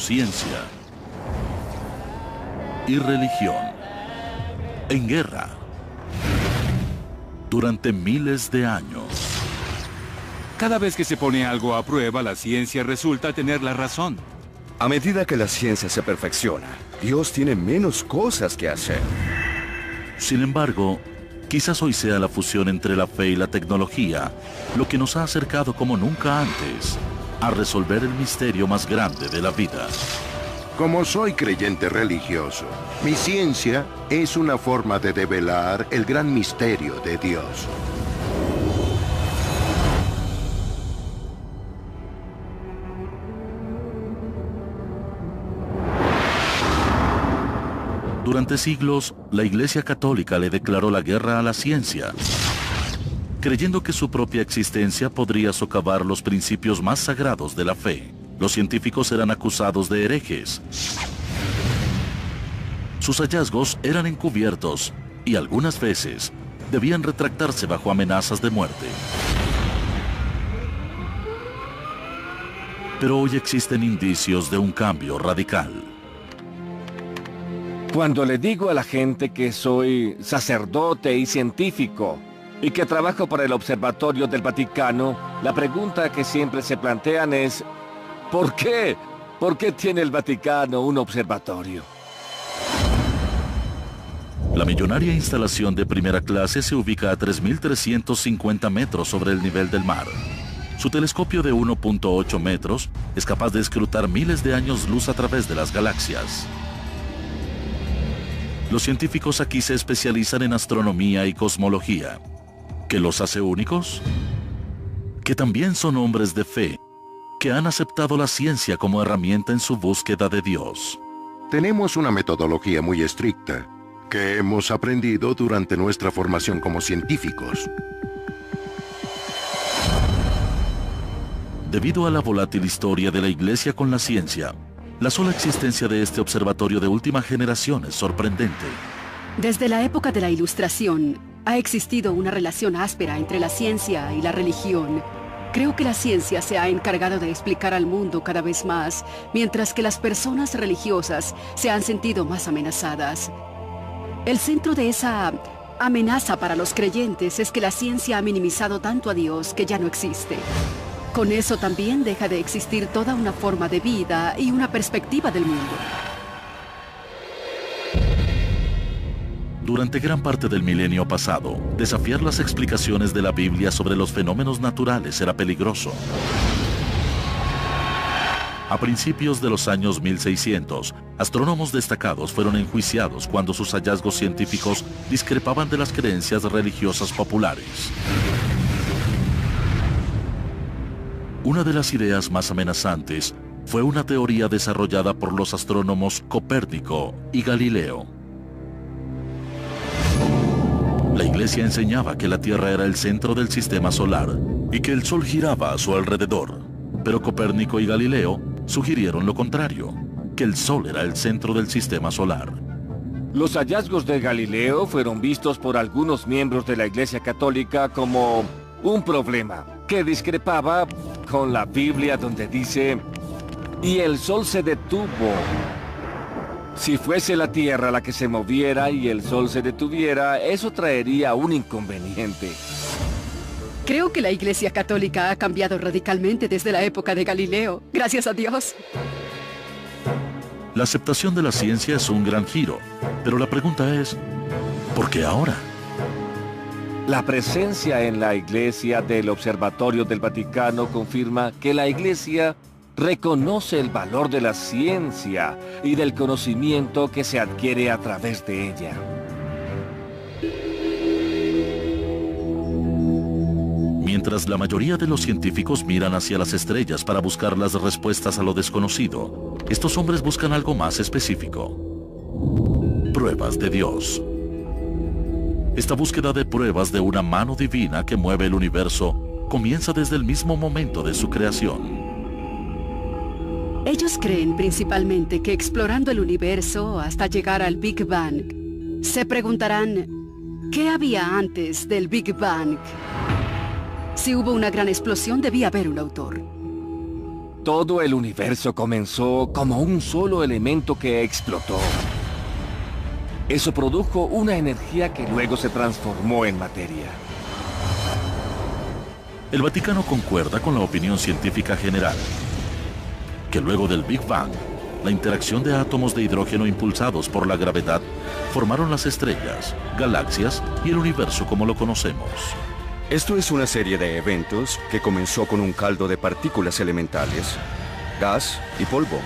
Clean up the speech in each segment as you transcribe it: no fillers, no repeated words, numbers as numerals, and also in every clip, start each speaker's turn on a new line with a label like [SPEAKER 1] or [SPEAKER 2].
[SPEAKER 1] ciencia y religión en guerra durante miles de años.
[SPEAKER 2] Cada vez que se pone algo a prueba, la ciencia resulta tener la razón.
[SPEAKER 3] A medida que la ciencia se perfecciona, Dios tiene menos cosas que hacer.
[SPEAKER 1] Sin embargo, quizás hoy sea la fusión entre la fe y la tecnología lo que nos ha acercado como nunca antes a resolver el misterio más grande de la vida.
[SPEAKER 4] Como soy creyente religioso, mi ciencia es una forma de develar el gran misterio de Dios.
[SPEAKER 1] Durante siglos, la Iglesia Católica le declaró la guerra a la ciencia, creyendo que su propia existencia podría socavar los principios más sagrados de la fe. Los científicos eran acusados de herejes. Sus hallazgos eran encubiertos y algunas veces debían retractarse bajo amenazas de muerte. Pero hoy existen indicios de un cambio radical.
[SPEAKER 5] Cuando le digo a la gente que soy sacerdote y científico y que trabajo para el Observatorio del Vaticano, la pregunta que siempre se plantean es: ¿por qué? ¿Por qué tiene el Vaticano un observatorio?
[SPEAKER 1] La millonaria instalación de primera clase se ubica a 3.350 metros sobre el nivel del mar. Su telescopio de 1.8 metros es capaz de escrutar miles de años luz a través de las galaxias. Los científicos aquí se especializan en astronomía y cosmología. ¿Qué los hace únicos? Que también son hombres de fe, que han aceptado la ciencia como herramienta en su búsqueda de Dios.
[SPEAKER 4] Tenemos una metodología muy estricta que hemos aprendido durante nuestra formación como científicos.
[SPEAKER 1] Debido a la volátil historia de la Iglesia con la ciencia, la sola existencia de este observatorio de última generación es sorprendente.
[SPEAKER 6] Desde la época de la Ilustración, ha existido una relación áspera entre la ciencia y la religión. Creo que la ciencia se ha encargado de explicar al mundo cada vez más, mientras que las personas religiosas se han sentido más amenazadas. El centro de esa amenaza para los creyentes es que la ciencia ha minimizado tanto a Dios que ya no existe. Con eso también deja de existir toda una forma de vida y una perspectiva del mundo.
[SPEAKER 1] Durante gran parte del milenio pasado, desafiar las explicaciones de la Biblia sobre los fenómenos naturales era peligroso. A principios de los años 1600, astrónomos destacados fueron enjuiciados cuando sus hallazgos científicos discrepaban de las creencias religiosas populares. Una de las ideas más amenazantes fue una teoría desarrollada por los astrónomos Copérnico y Galileo. La Iglesia enseñaba que la Tierra era el centro del sistema solar y que el Sol giraba a su alrededor, pero Copérnico y Galileo sugirieron lo contrario, que el Sol era el centro del sistema solar.
[SPEAKER 5] Los hallazgos de Galileo fueron vistos por algunos miembros de la Iglesia Católica como un problema que discrepaba con la Biblia, donde dice: y el Sol se detuvo. Si fuese la Tierra la que se moviera y el Sol se detuviera, eso traería un inconveniente.
[SPEAKER 6] Creo que la Iglesia Católica ha cambiado radicalmente desde la época de Galileo. Gracias a Dios.
[SPEAKER 1] La aceptación de la ciencia es un gran giro, pero la pregunta es, ¿por qué ahora?
[SPEAKER 5] La presencia en la Iglesia del Observatorio del Vaticano confirma que la Iglesia reconoce el valor de la ciencia y del conocimiento que se adquiere a través de ella.
[SPEAKER 1] Mientras la mayoría de los científicos miran hacia las estrellas para buscar las respuestas a lo desconocido, estos hombres buscan algo más específico: pruebas de Dios. Esta búsqueda de pruebas de una mano divina que mueve el universo comienza desde el mismo momento de su creación.
[SPEAKER 6] Ellos creen principalmente que explorando el universo hasta llegar al Big Bang, se preguntarán, ¿qué había antes del Big Bang? Si hubo una gran explosión, debía haber un autor.
[SPEAKER 5] Todo el universo comenzó como un solo elemento que explotó. Eso produjo una energía que luego se transformó en materia.
[SPEAKER 1] El Vaticano concuerda con la opinión científica general, que luego del Big Bang, la interacción de átomos de hidrógeno impulsados por la gravedad formaron las estrellas, galaxias y el universo como lo conocemos.
[SPEAKER 3] Esto es una serie de eventos que comenzó con un caldo de partículas elementales, gas y polvo.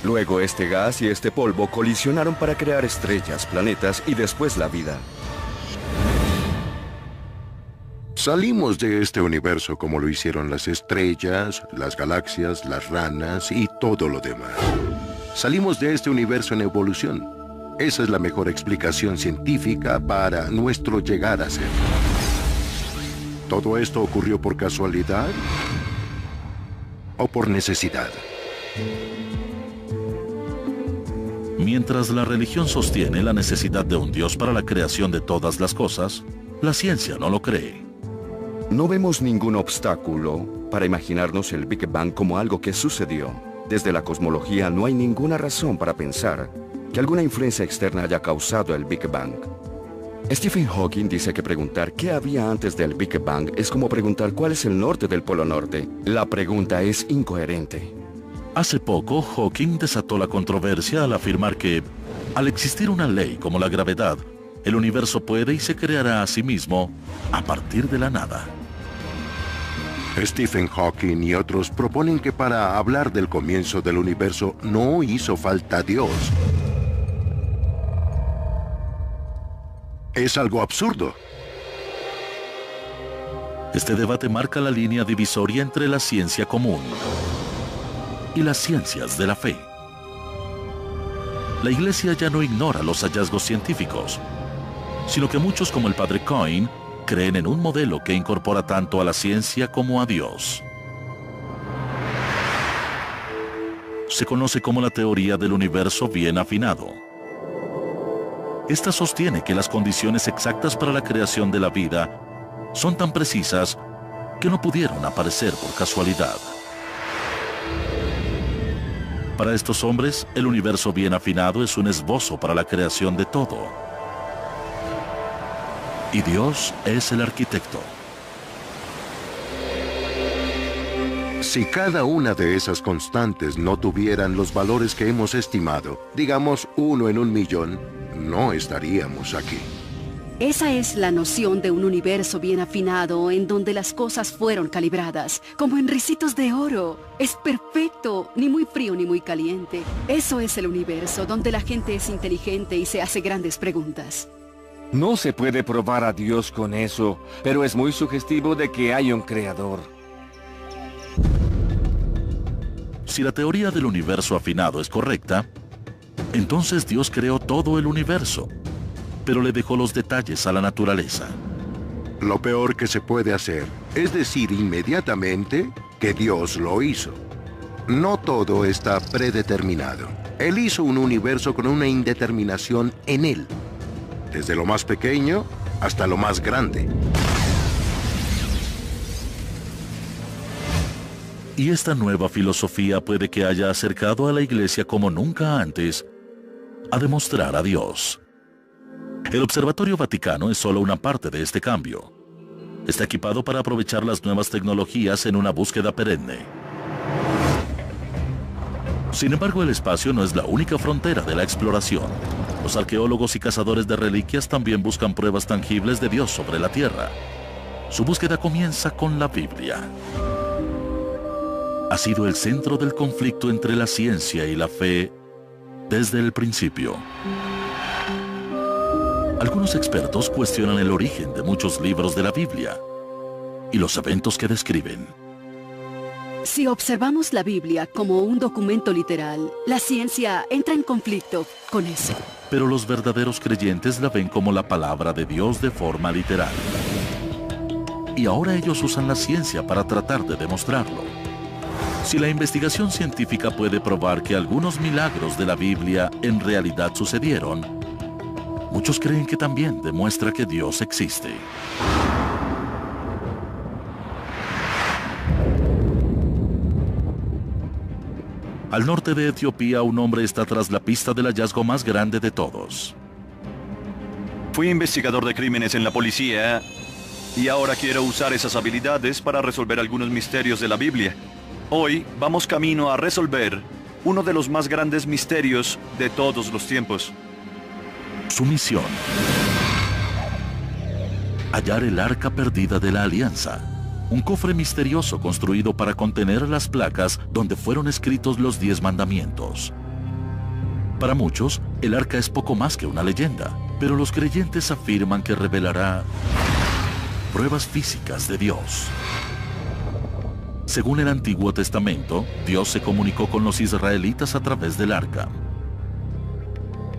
[SPEAKER 3] Luego este gas y este polvo colisionaron para crear estrellas, planetas y después la vida.
[SPEAKER 4] Salimos de este universo como lo hicieron las estrellas, las galaxias, las ranas y todo lo demás. Salimos de este universo en evolución. Esa es la mejor explicación científica para nuestro llegar a ser. ¿Todo esto ocurrió por casualidad o por necesidad?
[SPEAKER 1] Mientras la religión sostiene la necesidad de un Dios para la creación de todas las cosas, la ciencia no lo cree.
[SPEAKER 3] No vemos ningún obstáculo para imaginarnos el Big Bang como algo que sucedió. Desde la cosmología no hay ninguna razón para pensar que alguna influencia externa haya causado el Big Bang. Stephen Hawking dice que preguntar qué había antes del Big Bang es como preguntar cuál es el norte del Polo Norte. La pregunta es incoherente.
[SPEAKER 1] Hace poco, Hawking desató la controversia al afirmar que, al existir una ley como la gravedad, el universo puede y se creará a sí mismo a partir de la nada.
[SPEAKER 4] Stephen Hawking y otros proponen que para hablar del comienzo del universo no hizo falta Dios. Es algo absurdo.
[SPEAKER 1] Este debate marca la línea divisoria entre la ciencia común y las ciencias de la fe. La Iglesia ya no ignora los hallazgos científicos, sino que muchos como el Padre Coyne creen en un modelo que incorpora tanto a la ciencia como a Dios. Se conoce como la teoría del universo bien afinado. Esta sostiene que las condiciones exactas para la creación de la vida son tan precisas que no pudieron aparecer por casualidad. Para estos hombres, el universo bien afinado es un esbozo para la creación de todo. Y Dios es el arquitecto.
[SPEAKER 4] Si cada una de esas constantes no tuvieran los valores que hemos estimado, digamos 1 en 1.000.000, no estaríamos aquí.
[SPEAKER 6] Esa es la noción de un universo bien afinado en donde las cosas fueron calibradas, como en ricitos de oro. Es perfecto, ni muy frío ni muy caliente. Eso es el universo donde la gente es inteligente y se hace grandes preguntas.
[SPEAKER 5] No se puede probar a Dios con eso, pero es muy sugestivo de que hay un creador.
[SPEAKER 1] Si la teoría del universo afinado es correcta, entonces Dios creó todo el universo, pero le dejó los detalles a la naturaleza.
[SPEAKER 4] Lo peor que se puede hacer es decir inmediatamente que Dios lo hizo. No todo está predeterminado. Él hizo un universo con una indeterminación en él, desde lo más pequeño hasta lo más grande.
[SPEAKER 1] Y esta nueva filosofía puede que haya acercado a la Iglesia como nunca antes a demostrar a Dios. El Observatorio Vaticano es solo una parte de este cambio. Está equipado para aprovechar las nuevas tecnologías en una búsqueda perenne. Sin embargo, el espacio no es la única frontera de la exploración. Los arqueólogos y cazadores de reliquias también buscan pruebas tangibles de Dios sobre la Tierra. Su búsqueda comienza con la Biblia. Ha sido el centro del conflicto entre la ciencia y la fe desde el principio. Algunos expertos cuestionan el origen de muchos libros de la Biblia y los eventos que describen.
[SPEAKER 6] Si observamos la Biblia como un documento literal, la ciencia entra en conflicto con eso.
[SPEAKER 1] Pero los verdaderos creyentes la ven como la palabra de Dios de forma literal. Y ahora ellos usan la ciencia para tratar de demostrarlo. Si la investigación científica puede probar que algunos milagros de la Biblia en realidad sucedieron, muchos creen que también demuestra que Dios existe. Al norte de Etiopía, un hombre está tras la pista del hallazgo más grande de todos.
[SPEAKER 7] Fui investigador de crímenes en la policía y ahora quiero usar esas habilidades para resolver algunos misterios de la Biblia. Hoy vamos camino a resolver uno de los más grandes misterios de todos los tiempos.
[SPEAKER 1] Su misión: hallar el arca perdida de la Alianza, un cofre misterioso construido para contener las placas donde fueron escritos los 10 mandamientos. Para muchos, el arca es poco más que una leyenda, pero los creyentes afirman que revelará pruebas físicas de Dios. Según el Antiguo Testamento, Dios se comunicó con los israelitas a través del arca.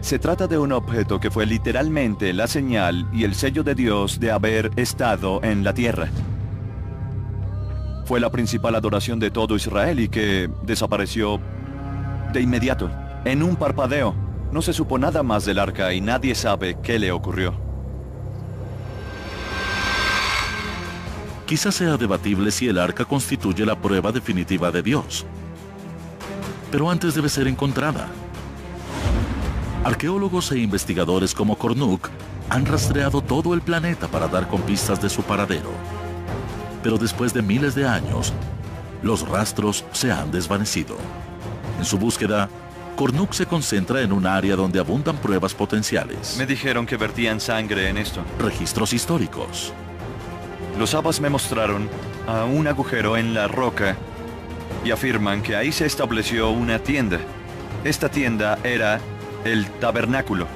[SPEAKER 7] Se trata de un objeto que fue literalmente la señal y el sello de Dios de haber estado en la tierra. Fue la principal adoración de todo Israel y que desapareció de inmediato. En un parpadeo, no se supo nada más del arca y nadie sabe qué le ocurrió.
[SPEAKER 1] Quizás sea debatible si el arca constituye la prueba definitiva de Dios. Pero antes debe ser encontrada. Arqueólogos e investigadores como Kornuk han rastreado todo el planeta para dar con pistas de su paradero. Pero después de miles de años, los rastros se han desvanecido. En su búsqueda, Kornuk se concentra en un área donde abundan pruebas potenciales.
[SPEAKER 7] Me dijeron que vertían sangre en esto.
[SPEAKER 1] Registros históricos.
[SPEAKER 7] Los abas me mostraron a un agujero en la roca y afirman que ahí se estableció una tienda. Esta tienda era el tabernáculo.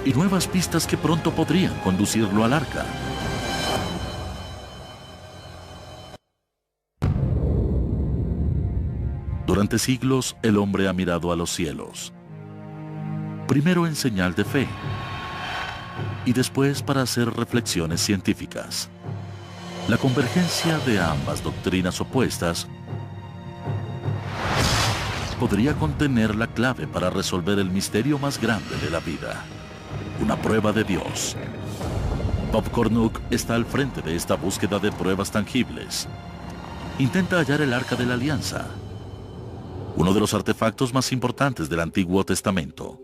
[SPEAKER 1] Y nuevas pistas que pronto podrían conducirlo al arca. Durante siglos, el hombre ha mirado a los cielos. Primero en señal de fe, y después para hacer reflexiones científicas. La convergencia de ambas doctrinas opuestas podría contener la clave para resolver el misterio más grande de la vida, una prueba de Dios. Bob Kornuk está al frente de esta búsqueda de pruebas tangibles. Intenta hallar el Arca de la Alianza, uno de los artefactos más importantes del Antiguo Testamento.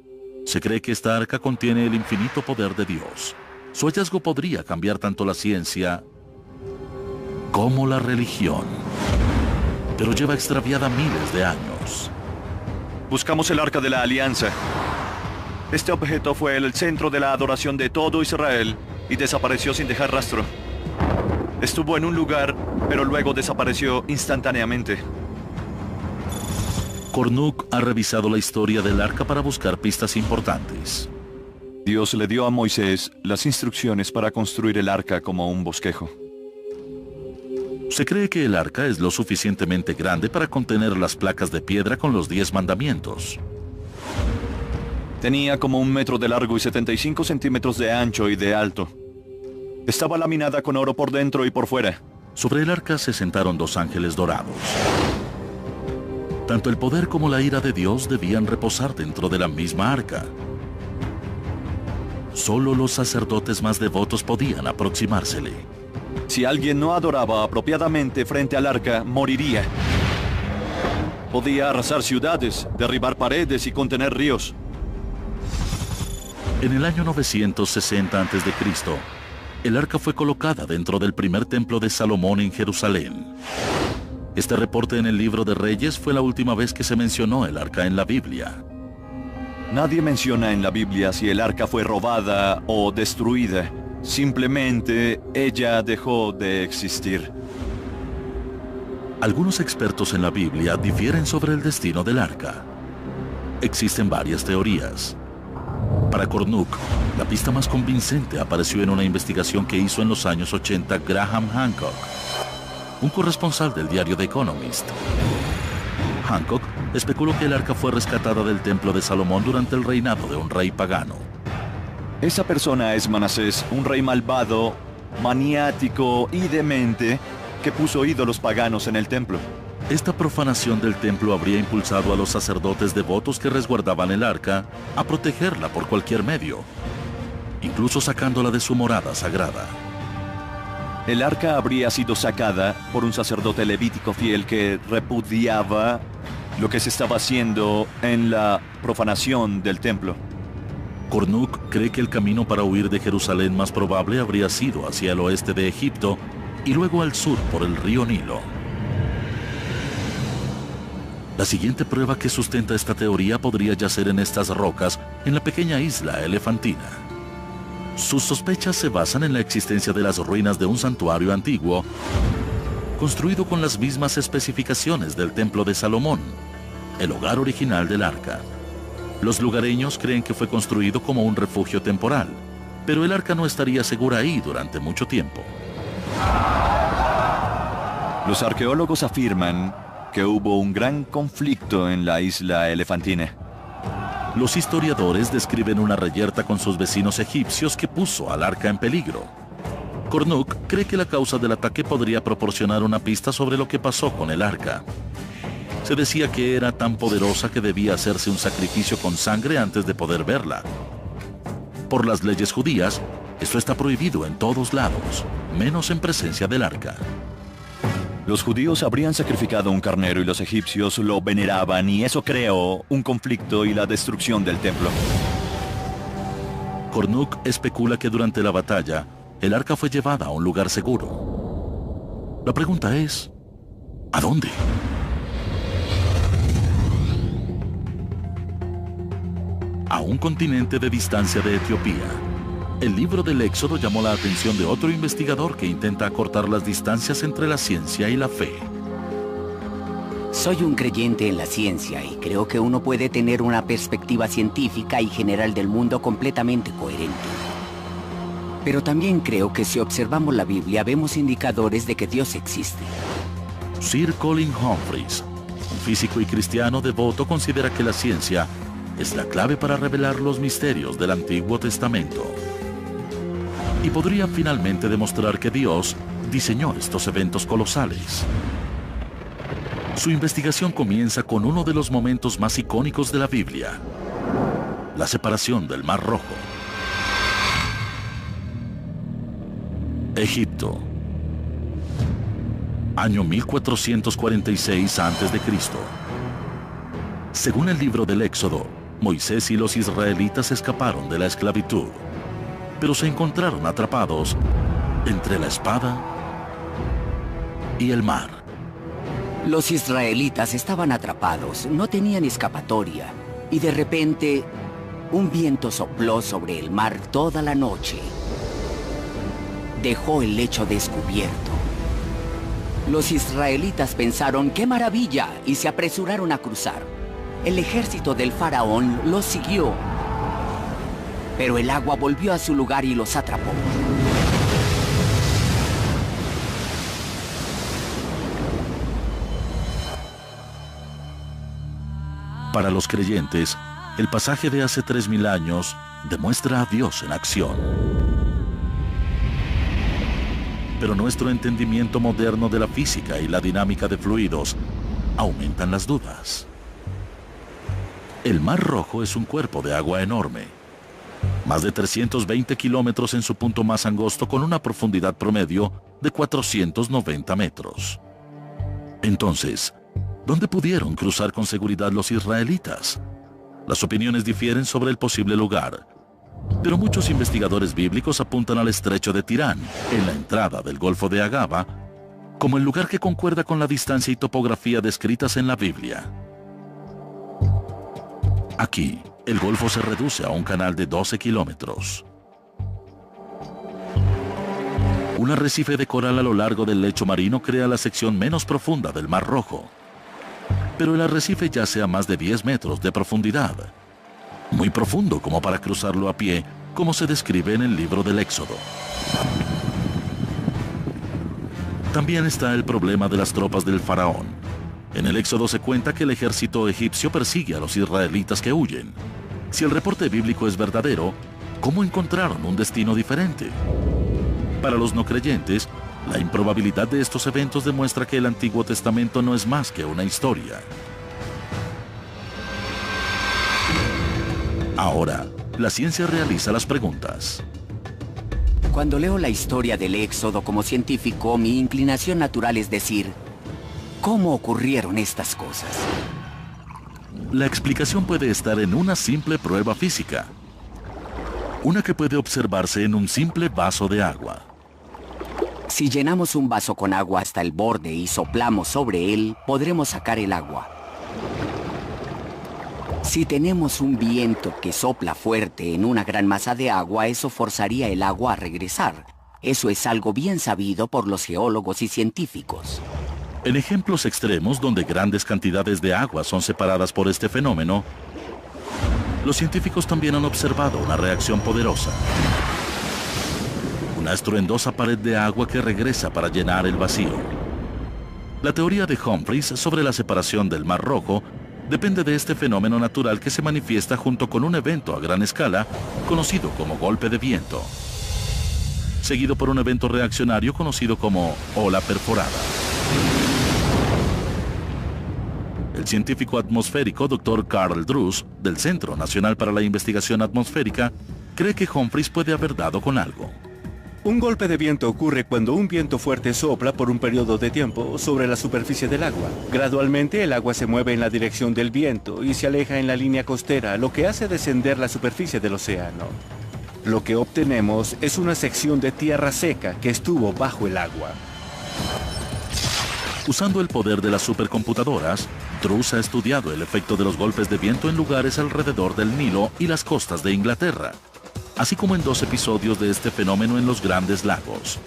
[SPEAKER 1] Se cree que esta arca contiene el infinito poder de Dios. Su hallazgo podría cambiar tanto la ciencia como la religión, pero lleva extraviada miles de años.
[SPEAKER 7] Buscamos el Arca de la Alianza. Este objeto fue el centro de la adoración de todo Israel y desapareció sin dejar rastro. Estuvo en un lugar, pero luego desapareció instantáneamente.
[SPEAKER 1] Kornuk ha revisado la historia del arca para buscar pistas importantes.
[SPEAKER 7] Dios le dio a Moisés las instrucciones para construir el arca como un bosquejo.
[SPEAKER 1] Se cree que el arca es lo suficientemente grande para contener las placas de piedra con los 10 mandamientos.
[SPEAKER 7] Tenía como 1 metro de largo y 75 centímetros de ancho y de alto. Estaba laminada con oro por dentro y por fuera.
[SPEAKER 1] Sobre el arca se sentaron 2 ángeles dorados. Tanto el poder como la ira de Dios debían reposar dentro de la misma arca. Solo los sacerdotes más devotos podían aproximársele.
[SPEAKER 7] Si alguien no adoraba apropiadamente frente al arca, moriría. Podía arrasar ciudades, derribar paredes y contener ríos.
[SPEAKER 1] En el año 960 a.C., el arca fue colocada dentro del primer templo de Salomón en Jerusalén. Este reporte en el libro de Reyes fue la última vez que se mencionó el arca en la Biblia.
[SPEAKER 7] Nadie menciona en la Biblia si el arca fue robada o destruida. Simplemente ella dejó de existir.
[SPEAKER 1] Algunos expertos en la Biblia difieren sobre el destino del arca. Existen varias teorías. Para Kornuk, la pista más convincente apareció en una investigación que hizo en los años 80 Graham Hancock, un corresponsal del diario The Economist. Hancock especuló que el arca fue rescatada del templo de Salomón durante el reinado de un rey pagano.
[SPEAKER 7] Esa persona es Manasés, un rey malvado, maniático y demente que puso ídolos paganos en el templo.
[SPEAKER 1] Esta profanación del templo habría impulsado a los sacerdotes devotos que resguardaban el arca a protegerla por cualquier medio, incluso sacándola de su morada sagrada.
[SPEAKER 7] El arca habría sido sacada por un sacerdote levítico fiel que repudiaba lo que se estaba haciendo en la profanación del templo.
[SPEAKER 1] Cornuc cree que el camino para huir de Jerusalén más probable habría sido hacia el oeste de Egipto y luego al sur por el río Nilo. La siguiente prueba que sustenta esta teoría podría yacer en estas rocas en la pequeña isla Elefantina. Sus sospechas se basan en la existencia de las ruinas de un santuario antiguo construido con las mismas especificaciones del templo de Salomón, el hogar original del arca. Los lugareños creen que fue construido como un refugio temporal, pero el arca no estaría segura ahí durante mucho tiempo.
[SPEAKER 7] Los arqueólogos afirman que hubo un gran conflicto en la isla Elefantina.
[SPEAKER 1] Los historiadores describen una reyerta con sus vecinos egipcios que puso al arca en peligro. Cornuc cree que la causa del ataque podría proporcionar una pista sobre lo que pasó con el arca. Se decía que era tan poderosa que debía hacerse un sacrificio con sangre antes de poder verla. Por las leyes judías, esto está prohibido en todos lados, menos en presencia del arca.
[SPEAKER 7] Los judíos habrían sacrificado un carnero y los egipcios lo veneraban, y eso creó un conflicto y la destrucción del templo.
[SPEAKER 1] Cornuc especula que durante la batalla, el arca fue llevada a un lugar seguro. La pregunta es, ¿a dónde? A un continente de distancia de Etiopía. El libro del Éxodo llamó la atención de otro investigador que intenta acortar las distancias entre la ciencia y la fe.
[SPEAKER 8] Soy un creyente en la ciencia y creo que uno puede tener una perspectiva científica y general del mundo completamente coherente. Pero también creo que si observamos la Biblia vemos indicadores de que Dios existe.
[SPEAKER 1] Sir Colin Humphreys, un físico y cristiano devoto, considera que la ciencia es la clave para revelar los misterios del Antiguo Testamento. Y podría finalmente demostrar que Dios diseñó estos eventos colosales. Su investigación comienza con uno de los momentos más icónicos de la Biblia: la separación del Mar Rojo. Egipto. Año 1446 a.C. Según el libro del Éxodo, Moisés y los israelitas escaparon de la esclavitud, pero se encontraron atrapados entre la espada y el mar.
[SPEAKER 8] Los israelitas estaban atrapados, no tenían escapatoria, y de repente, un viento sopló sobre el mar toda la noche. Dejó el lecho descubierto. Los israelitas pensaron, ¡qué maravilla!, y se apresuraron a cruzar. El ejército del faraón los siguió, pero el agua volvió a su lugar y los atrapó.
[SPEAKER 1] Para los creyentes, el pasaje de hace 3000 años demuestra a Dios en acción. Pero nuestro entendimiento moderno de la física y la dinámica de fluidos aumentan las dudas. El Mar Rojo es un cuerpo de agua enorme, más de 320 kilómetros en su punto más angosto, con una profundidad promedio de 490 metros. Entonces, ¿dónde pudieron cruzar con seguridad los israelitas? Las opiniones difieren sobre el posible lugar, pero muchos investigadores bíblicos apuntan al estrecho de Tirán, en la entrada del Golfo de Agaba, como el lugar que concuerda con la distancia y topografía descritas en la Biblia. Aquí, el golfo se reduce a un canal de 12 kilómetros. Un arrecife de coral a lo largo del lecho marino crea la sección menos profunda del Mar Rojo, pero el arrecife yace a más de 10 metros de profundidad, muy profundo como para cruzarlo a pie, como se describe en el libro del Éxodo. También está el problema de las tropas del faraón. En el Éxodo se cuenta que el ejército egipcio persigue a los israelitas que huyen. Si el reporte bíblico es verdadero, ¿cómo encontraron un destino diferente? Para los no creyentes, la improbabilidad de estos eventos demuestra que el Antiguo Testamento no es más que una historia. Ahora, la ciencia realiza las preguntas.
[SPEAKER 8] Cuando leo la historia del Éxodo como científico, mi inclinación natural es decir, ¿cómo ocurrieron estas cosas?
[SPEAKER 1] La explicación puede estar en una simple prueba física. Una que puede observarse en un simple vaso de agua.
[SPEAKER 8] Si llenamos un vaso con agua hasta el borde y soplamos sobre él, podremos sacar el agua. Si tenemos un viento que sopla fuerte en una gran masa de agua, eso forzaría el agua a regresar. Eso es algo bien sabido por los geólogos y científicos.
[SPEAKER 1] En ejemplos extremos donde grandes cantidades de agua son separadas por este fenómeno, los científicos también han observado una reacción poderosa. Una estruendosa pared de agua que regresa para llenar el vacío. La teoría de Humphreys sobre la separación del Mar Rojo depende de este fenómeno natural que se manifiesta junto con un evento a gran escala conocido como golpe de viento, seguido por un evento reaccionario conocido como ola perforada. El científico atmosférico Dr. Carl Drews, del Centro Nacional para la Investigación Atmosférica, cree que Humphreys puede haber dado con algo.
[SPEAKER 9] Un golpe de viento ocurre cuando un viento fuerte sopla por un periodo de tiempo sobre la superficie del agua. Gradualmente el agua se mueve en la dirección del viento y se aleja en la línea costera, lo que hace descender la superficie del océano. Lo que obtenemos es una sección de tierra seca que estuvo bajo el agua.
[SPEAKER 1] Usando el poder de las supercomputadoras, Drews ha estudiado el efecto de los golpes de viento en lugares alrededor del Nilo y las costas de Inglaterra, así como en 2 episodios de este fenómeno en los Grandes Lagos,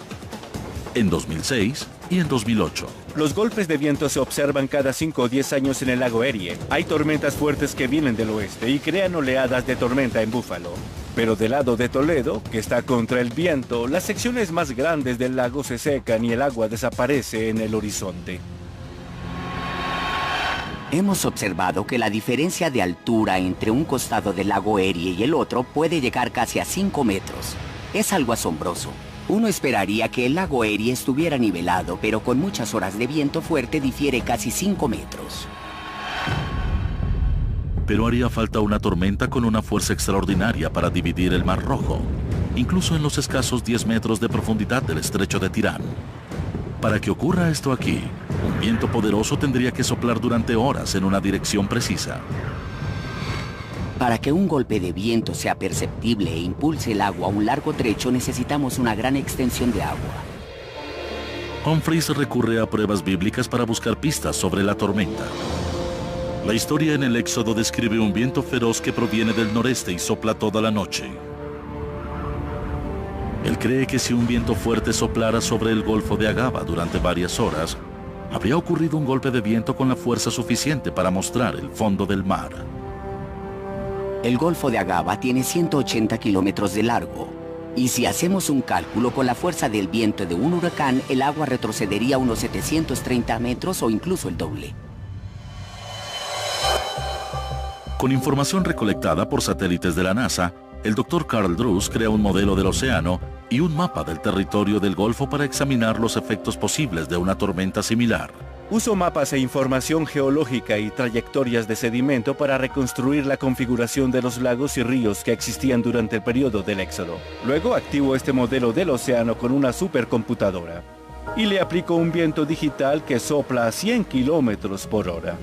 [SPEAKER 1] en 2006 y en 2008.
[SPEAKER 9] Los golpes de viento se observan cada 5 o 10 años en el lago Erie. Hay tormentas fuertes que vienen del oeste y crean oleadas de tormenta en Buffalo. Pero del lado de Toledo, que está contra el viento, las secciones más grandes del lago se secan y el agua desaparece en el horizonte.
[SPEAKER 8] Hemos observado que la diferencia de altura entre un costado del lago Erie y el otro puede llegar casi a 5 metros. Es algo asombroso. Uno esperaría que el lago Erie estuviera nivelado, pero con muchas horas de viento fuerte difiere casi 5 metros.
[SPEAKER 1] Pero haría falta una tormenta con una fuerza extraordinaria para dividir el Mar Rojo, incluso en los escasos 10 metros de profundidad del estrecho de Tirán. Para que ocurra esto aquí, un viento poderoso tendría que soplar durante horas en una dirección precisa.
[SPEAKER 8] Para que un golpe de viento sea perceptible e impulse el agua a un largo trecho, necesitamos una gran extensión de agua.
[SPEAKER 1] Humphreys recurre a pruebas bíblicas para buscar pistas sobre la tormenta. La historia en el Éxodo describe un viento feroz que proviene del noreste y sopla toda la noche. Él cree que si un viento fuerte soplara sobre el Golfo de Agaba durante varias horas, habría ocurrido un golpe de viento con la fuerza suficiente para mostrar el fondo del mar.
[SPEAKER 8] El Golfo de Agaba tiene 180 kilómetros de largo, y si hacemos un cálculo con la fuerza del viento de un huracán, el agua retrocedería unos 730 metros o incluso el doble.
[SPEAKER 1] Con información recolectada por satélites de la NASA, el Dr. Carl Drews crea un modelo del océano y un mapa del territorio del Golfo para examinar los efectos posibles de una tormenta similar.
[SPEAKER 9] Uso mapas e información geológica y trayectorias de sedimento para reconstruir la configuración de los lagos y ríos que existían durante el periodo del Éxodo. Luego activo este modelo del océano con una supercomputadora y le aplico un viento digital que sopla a 100 kilómetros por hora.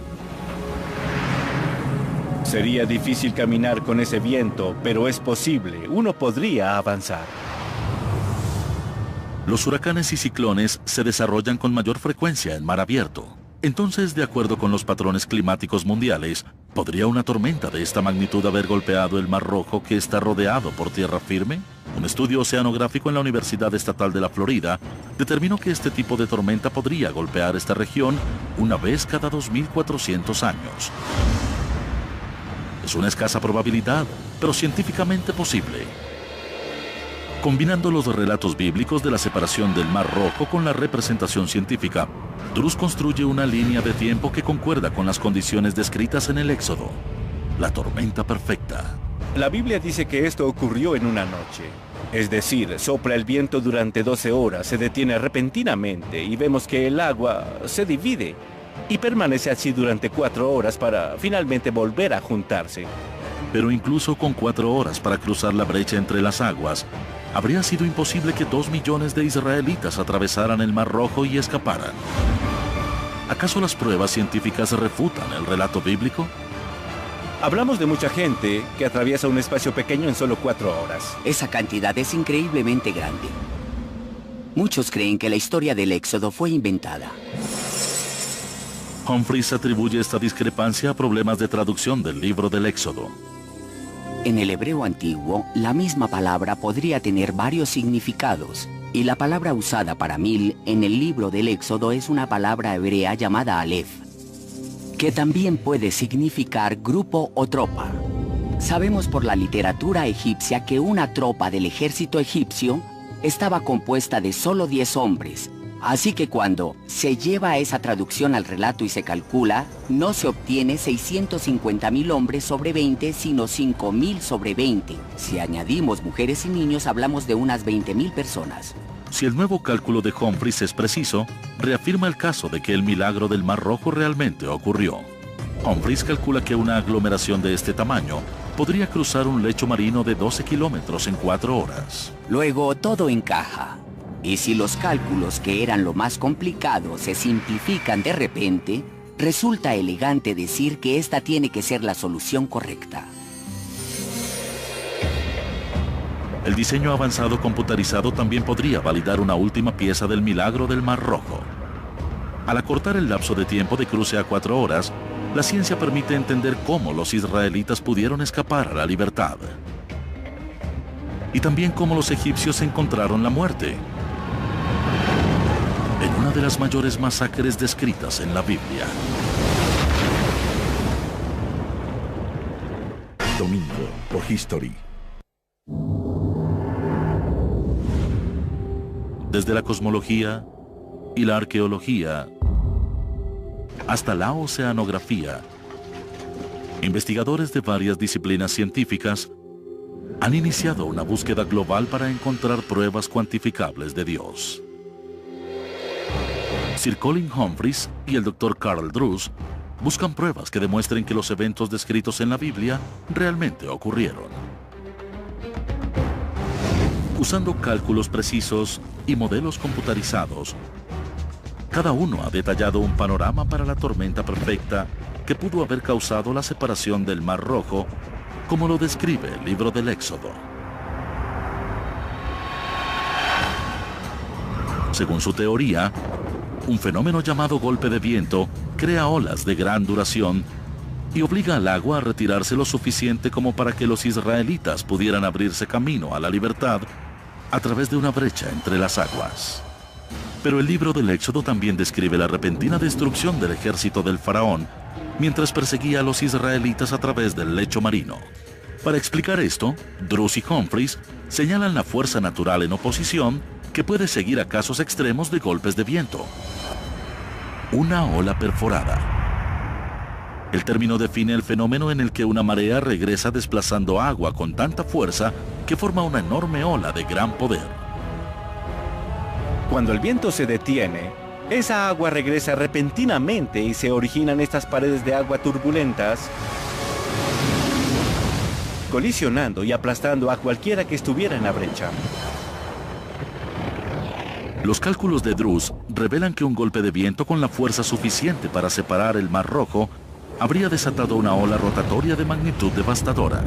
[SPEAKER 9] Sería difícil caminar con ese viento, pero es posible. Uno podría avanzar.
[SPEAKER 1] Los huracanes y ciclones se desarrollan con mayor frecuencia en mar abierto. Entonces, de acuerdo con los patrones climáticos mundiales, ¿podría una tormenta de esta magnitud haber golpeado el Mar Rojo que está rodeado por tierra firme? Un estudio oceanográfico en la Universidad Estatal de la Florida determinó que este tipo de tormenta podría golpear esta región una vez cada 2.400 años. Es una escasa probabilidad, pero científicamente posible. Combinando los relatos bíblicos de la separación del Mar Rojo con la representación científica, Drews construye una línea de tiempo que concuerda con las condiciones descritas en el Éxodo. La tormenta perfecta.
[SPEAKER 9] La Biblia dice que esto ocurrió en una noche. Es decir, sopla el viento durante 12 horas, se detiene repentinamente y vemos que el agua se divide y permanece así durante 4 horas para finalmente volver a juntarse.
[SPEAKER 1] Pero incluso con 4 horas para cruzar la brecha entre las aguas, habría sido imposible que 2 millones de israelitas atravesaran el Mar Rojo y escaparan. ¿Acaso las pruebas científicas refutan el relato bíblico?
[SPEAKER 9] Hablamos de mucha gente que atraviesa un espacio pequeño en solo 4 horas.
[SPEAKER 8] Esa cantidad es increíblemente grande. Muchos creen que la historia del Éxodo fue inventada.
[SPEAKER 1] Humphreys atribuye esta discrepancia a problemas de traducción del libro del Éxodo.
[SPEAKER 8] En el hebreo antiguo, la misma palabra podría tener varios significados, y la palabra usada para 1000 en el libro del Éxodo es una palabra hebrea llamada Aleph, que también puede significar grupo o tropa. Sabemos por la literatura egipcia que una tropa del ejército egipcio estaba compuesta de solo 10 hombres, así que cuando se lleva esa traducción al relato y se calcula, no se obtiene 650.000 hombres sobre 20, sino 5.000 sobre 20. Si añadimos mujeres y niños, hablamos de unas 20.000 personas.
[SPEAKER 1] Si el nuevo cálculo de Humphreys es preciso, reafirma el caso de que el milagro del Mar Rojo realmente ocurrió. Humphreys calcula que una aglomeración de este tamaño podría cruzar un lecho marino de 12 kilómetros en 4 horas.
[SPEAKER 8] Luego todo encaja. Y si los cálculos, que eran lo más complicado, se simplifican de repente, resulta elegante decir que esta tiene que ser la solución correcta.
[SPEAKER 1] El diseño avanzado computarizado también podría validar una última pieza del milagro del Mar Rojo. Al acortar el lapso de tiempo de cruce a 4 horas, la ciencia permite entender cómo los israelitas pudieron escapar a la libertad. Y también cómo los egipcios encontraron la muerte en una de las mayores masacres descritas en la Biblia.
[SPEAKER 10] Domingo por History.
[SPEAKER 1] Desde la cosmología y la arqueología hasta la oceanografía, investigadores de varias disciplinas científicas han iniciado una búsqueda global para encontrar pruebas cuantificables de Dios. Sir Colin Humphreys y el Dr. Carl Drews buscan pruebas que demuestren que los eventos descritos en la Biblia realmente ocurrieron. Usando cálculos precisos y modelos computarizados, cada uno ha detallado un panorama para la tormenta perfecta que pudo haber causado la separación del Mar Rojo, como lo describe el libro del Éxodo. Según su teoría, un fenómeno llamado golpe de viento crea olas de gran duración y obliga al agua a retirarse lo suficiente como para que los israelitas pudieran abrirse camino a la libertad a través de una brecha entre las aguas. Pero el libro del Éxodo también describe la repentina destrucción del ejército del faraón mientras perseguía a los israelitas a través del lecho marino. Para explicar esto, Drews y Humphreys señalan la fuerza natural en oposición que puede seguir a casos extremos de golpes de viento. Una ola perforada. El término define el fenómeno en el que una marea regresa desplazando agua con tanta fuerza que forma una enorme ola de gran poder.
[SPEAKER 9] Cuando el viento se detiene, esa agua regresa repentinamente y se originan estas paredes de agua turbulentas, colisionando y aplastando a cualquiera que estuviera en la brecha.
[SPEAKER 1] Los cálculos de Drews revelan que un golpe de viento con la fuerza suficiente para separar el Mar Rojo habría desatado una ola rotatoria de magnitud devastadora.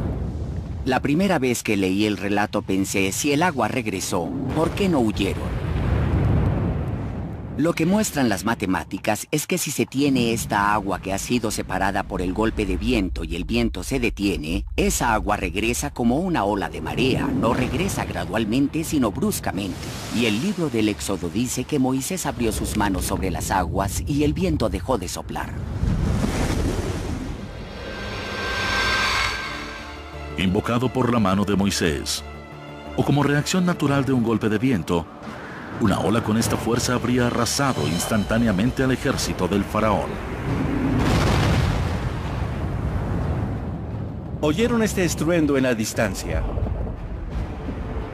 [SPEAKER 8] La primera vez que leí el relato pensé, si el agua regresó, ¿por qué no huyeron? Lo que muestran las matemáticas es que si se tiene esta agua que ha sido separada por el golpe de viento y el viento se detiene, esa agua regresa como una ola de marea, no regresa gradualmente sino bruscamente. Y el libro del Éxodo dice que Moisés abrió sus manos sobre las aguas y el viento dejó de soplar.
[SPEAKER 1] Invocado por la mano de Moisés, o como reacción natural de un golpe de viento, una ola con esta fuerza habría arrasado instantáneamente al ejército del faraón.
[SPEAKER 9] Oyeron este estruendo en la distancia.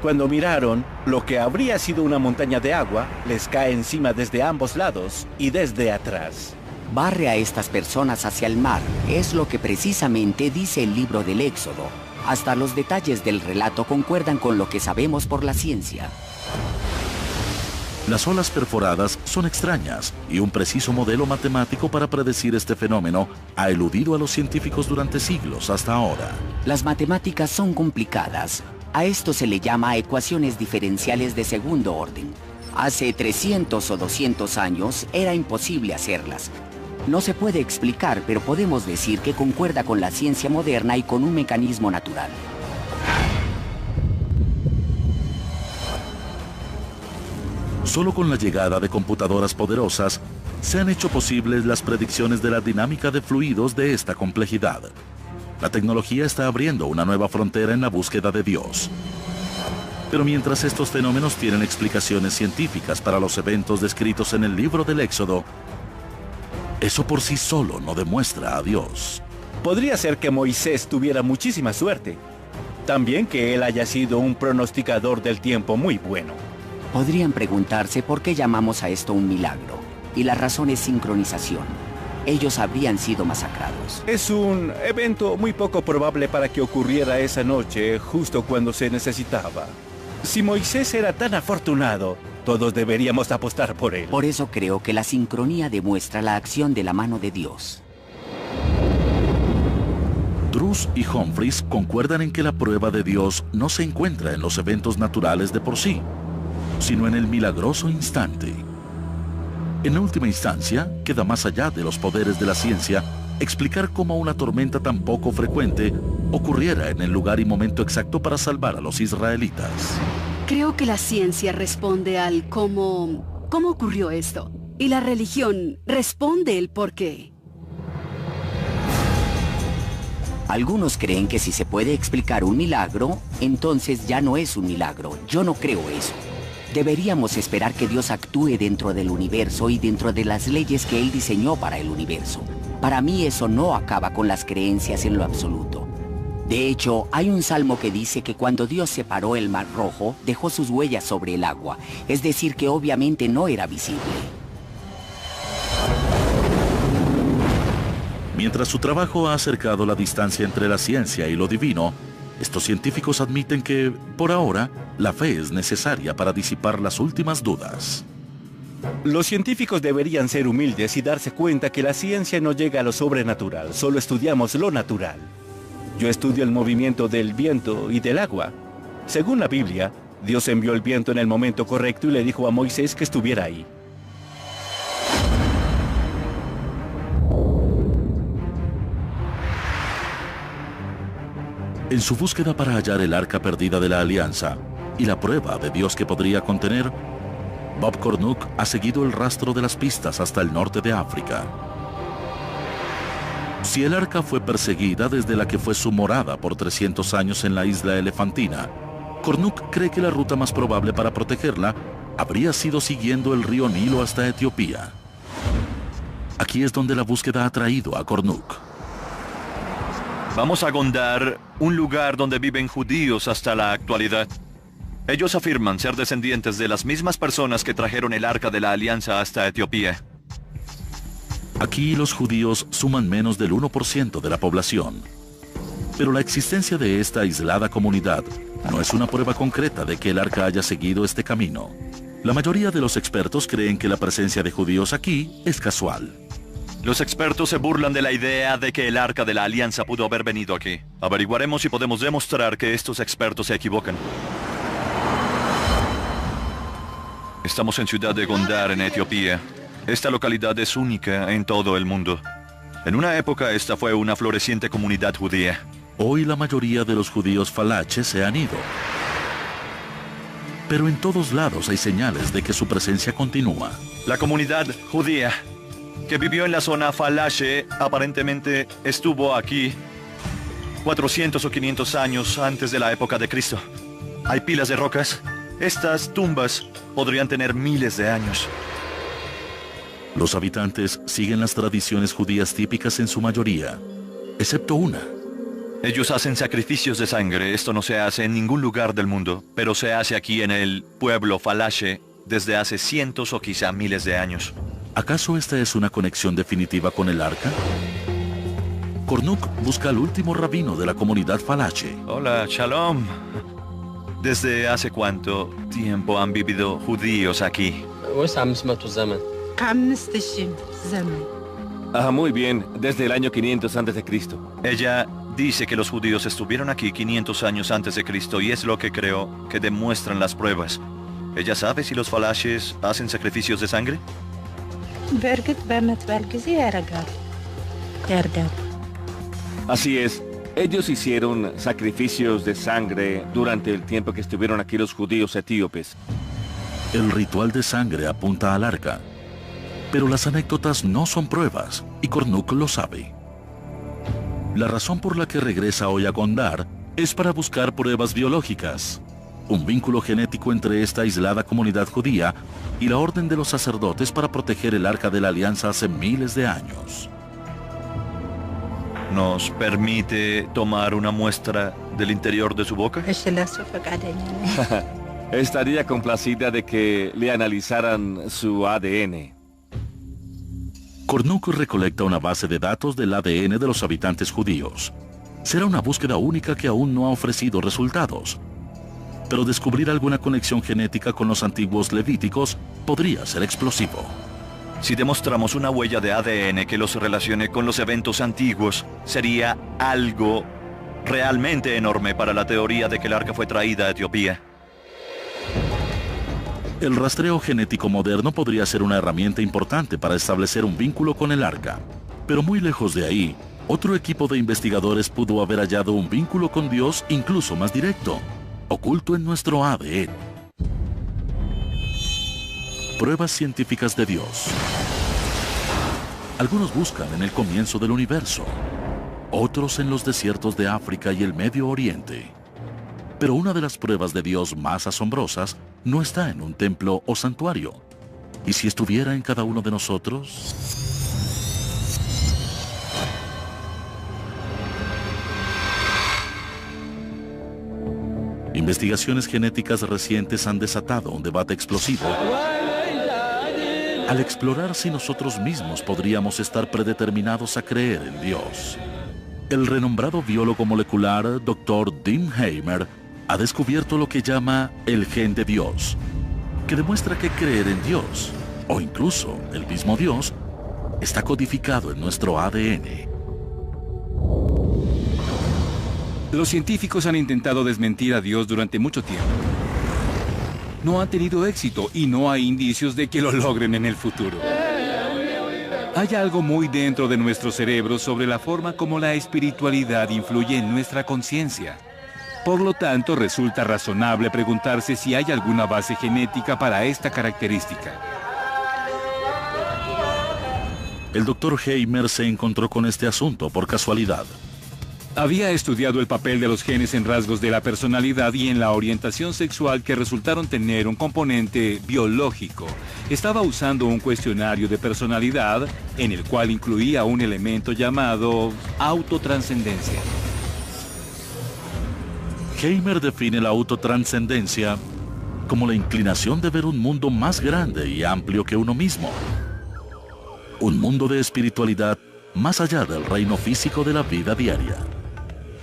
[SPEAKER 9] Cuando miraron, lo que habría sido una montaña de agua les cae encima desde ambos lados y desde atrás.
[SPEAKER 8] Barre a estas personas hacia el mar, es lo que precisamente dice el libro del Éxodo. Hasta los detalles del relato concuerdan con lo que sabemos por la ciencia.
[SPEAKER 1] Las olas perforadas son extrañas y un preciso modelo matemático para predecir este fenómeno ha eludido a los científicos durante siglos hasta ahora.
[SPEAKER 8] Las matemáticas son complicadas. A esto se le llama ecuaciones diferenciales de segundo orden. Hace 300 o 200 años era imposible hacerlas. No se puede explicar, pero podemos decir que concuerda con la ciencia moderna y con un mecanismo natural.
[SPEAKER 1] Solo con la llegada de computadoras poderosas se han hecho posibles las predicciones de la dinámica de fluidos de esta complejidad. La tecnología está abriendo una nueva frontera en la búsqueda de Dios. Pero mientras estos fenómenos tienen explicaciones científicas para los eventos descritos en el libro del Éxodo, eso por sí solo no demuestra a Dios.
[SPEAKER 9] Podría ser que Moisés tuviera muchísima suerte. También que él haya sido un pronosticador del tiempo muy bueno.
[SPEAKER 8] Podrían preguntarse por qué llamamos a esto un milagro. Y la razón es sincronización. Ellos habrían sido masacrados.
[SPEAKER 9] Es un evento muy poco probable para que ocurriera esa noche, justo cuando se necesitaba. Si Moisés era tan afortunado, todos deberíamos apostar por él.
[SPEAKER 8] Por eso creo que la sincronía demuestra la acción de la mano de Dios.
[SPEAKER 1] Truss y Humphreys concuerdan en que la prueba de Dios no se encuentra en los eventos naturales de por sí, sino en el milagroso instante. En última instancia, queda más allá de los poderes de la ciencia explicar cómo una tormenta tan poco frecuente ocurriera en el lugar y momento exacto para salvar a los israelitas.
[SPEAKER 6] Creo que la ciencia responde al cómo ocurrió esto, y la religión responde el por qué.
[SPEAKER 8] Algunos creen que si se puede explicar un milagro, entonces ya no es un milagro. Yo no creo eso. Deberíamos esperar que Dios actúe dentro del universo y dentro de las leyes que Él diseñó para el universo. Para mí eso no acaba con las creencias en lo absoluto. De hecho, hay un salmo que dice que cuando Dios separó el Mar Rojo, dejó sus huellas sobre el agua. Es decir, que obviamente no era visible.
[SPEAKER 1] Mientras su trabajo ha acercado la distancia entre la ciencia y lo divino, estos científicos admiten que, por ahora, la fe es necesaria para disipar las últimas dudas.
[SPEAKER 9] Los científicos deberían ser humildes y darse cuenta que la ciencia no llega a lo sobrenatural, solo estudiamos lo natural. Yo estudio el movimiento del viento y del agua. Según la Biblia, Dios envió el viento en el momento correcto y le dijo a Moisés que estuviera ahí.
[SPEAKER 1] En su búsqueda para hallar el arca perdida de la Alianza y la prueba de Dios que podría contener, Bob Cornuke ha seguido el rastro de las pistas hasta el norte de África. Si el arca fue perseguida desde la que fue su morada por 300 años en la isla Elefantina, Cornuke cree que la ruta más probable para protegerla habría sido siguiendo el río Nilo hasta Etiopía. Aquí es donde la búsqueda ha traído a Cornuke.
[SPEAKER 7] Vamos a Gondar, un lugar donde viven judíos hasta la actualidad. Ellos afirman ser descendientes de las mismas personas que trajeron el Arca de la Alianza hasta Etiopía.
[SPEAKER 1] Aquí los judíos suman menos del 1% de la población. Pero la existencia de esta aislada comunidad no es una prueba concreta de que el arca haya seguido este camino. La mayoría de los expertos creen que la presencia de judíos aquí es casual.
[SPEAKER 7] Los expertos se burlan de la idea de que el Arca de la Alianza pudo haber venido aquí. Averiguaremos si podemos demostrar que estos expertos se equivocan. Estamos en Ciudad de Gondar, en Etiopía. Esta localidad es única en todo el mundo. En una época esta fue una floreciente comunidad judía.
[SPEAKER 1] Hoy la mayoría de los judíos falaches se han ido. Pero en todos lados hay señales de que su presencia continúa.
[SPEAKER 7] La comunidad judía que vivió en la zona Falache aparentemente estuvo aquí 400 o 500 años antes de la época de Cristo. Hay pilas de rocas. Estas tumbas podrían tener miles de años.
[SPEAKER 1] Los habitantes siguen las tradiciones judías típicas en su mayoría, excepto una.
[SPEAKER 7] Ellos hacen sacrificios de sangre. Esto no se hace en ningún lugar del mundo, pero se hace aquí en el pueblo Falache desde hace cientos o quizá miles de años.
[SPEAKER 1] ¿Acaso esta es una conexión definitiva con el arca? Cornuke busca al último rabino de la comunidad Falache.
[SPEAKER 7] Hola, Shalom. ¿Desde hace cuánto tiempo han vivido judíos aquí?
[SPEAKER 5] Muy bien, desde el año 500 a.C.
[SPEAKER 7] Ella dice que los judíos estuvieron aquí 500 años antes de Cristo y es lo que creo que demuestran las pruebas. ¿Ella sabe si los falaches hacen sacrificios de sangre?
[SPEAKER 5] Así es, ellos hicieron sacrificios de sangre durante el tiempo que estuvieron aquí los judíos etíopes.
[SPEAKER 1] El ritual de sangre apunta al arca, pero las anécdotas no son pruebas, y Kornuk lo sabe. La razón por la que regresa hoy a Gondar es para buscar pruebas biológicas, un vínculo genético entre esta aislada comunidad judía y la orden de los sacerdotes para proteger el arca de la alianza hace miles de años.
[SPEAKER 7] ¿Nos permite tomar una muestra del interior de su boca?
[SPEAKER 5] Estaría complacida de que le analizaran su ADN.
[SPEAKER 1] Kornuk recolecta una base de datos del ADN de los habitantes judíos. Será una búsqueda única que aún no ha ofrecido resultados. Pero descubrir alguna conexión genética con los antiguos levíticos podría ser explosivo.
[SPEAKER 7] Si demostramos una huella de ADN que los relacione con los eventos antiguos, sería algo realmente enorme para la teoría de que el arca fue traída a Etiopía.
[SPEAKER 1] El rastreo genético moderno podría ser una herramienta importante para establecer un vínculo con el arca. Pero muy lejos de ahí, otro equipo de investigadores pudo haber hallado un vínculo con Dios incluso más directo, oculto en nuestro ADN. Pruebas científicas de Dios. Algunos buscan en el comienzo del universo, otros en los desiertos de África y el Medio Oriente. Pero una de las pruebas de Dios más asombrosas no está en un templo o santuario. ¿Y si estuviera en cada uno de nosotros? Investigaciones genéticas recientes han desatado un debate explosivo al explorar si nosotros mismos podríamos estar predeterminados a creer en Dios. El renombrado biólogo molecular Dr. Tim Heimer ha descubierto lo que llama el gen de Dios, que demuestra que creer en Dios, o incluso el mismo Dios, está codificado en nuestro ADN.
[SPEAKER 2] Los científicos han intentado desmentir a Dios durante mucho tiempo. No han tenido éxito y no hay indicios de que lo logren en el futuro. Hay algo muy dentro de nuestro cerebro sobre la forma como la espiritualidad influye en nuestra conciencia. Por lo tanto, resulta razonable preguntarse si hay alguna base genética para esta característica.
[SPEAKER 1] El Dr. Heimer se encontró con este asunto por casualidad.
[SPEAKER 2] Había estudiado el papel de los genes en rasgos de la personalidad y en la orientación sexual que resultaron tener un componente biológico. Estaba usando un cuestionario de personalidad en el cual incluía un elemento llamado autotranscendencia.
[SPEAKER 1] Heimer define la autotranscendencia como la inclinación de ver un mundo más grande y amplio que uno mismo. Un mundo de espiritualidad más allá del reino físico de la vida diaria.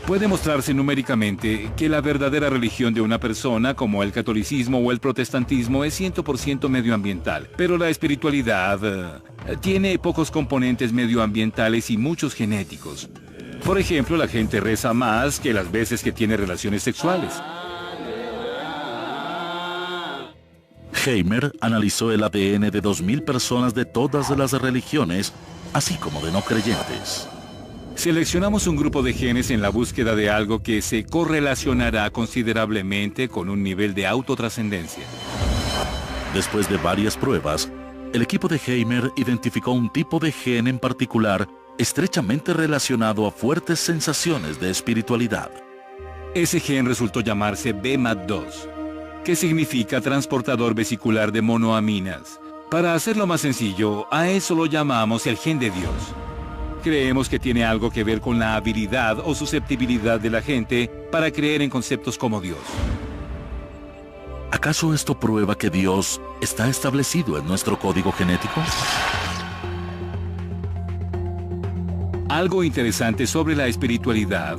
[SPEAKER 2] Puede mostrarse numéricamente que la verdadera religión de una persona, como el catolicismo o el protestantismo, es 100% medioambiental, pero la espiritualidad tiene pocos componentes medioambientales y muchos genéticos. Por ejemplo, la gente reza más que las veces que tiene relaciones sexuales.
[SPEAKER 1] Heimer analizó el ADN de 2.000 personas de todas las religiones, así como de no creyentes.
[SPEAKER 2] Seleccionamos un grupo de genes en la búsqueda de algo que se correlacionará considerablemente con un nivel de autotrascendencia.
[SPEAKER 1] Después de varias pruebas, el equipo de Heimer identificó un tipo de gen en particular estrechamente relacionado a fuertes sensaciones de espiritualidad.
[SPEAKER 2] Ese gen resultó llamarse BMAT2, que significa transportador vesicular de monoaminas. Para hacerlo más sencillo, a eso lo llamamos el gen de Dios. Creemos que tiene algo que ver con la habilidad o susceptibilidad de la gente para creer en conceptos como Dios.
[SPEAKER 1] ¿Acaso esto prueba que Dios está establecido en nuestro código genético?
[SPEAKER 2] Algo interesante sobre la espiritualidad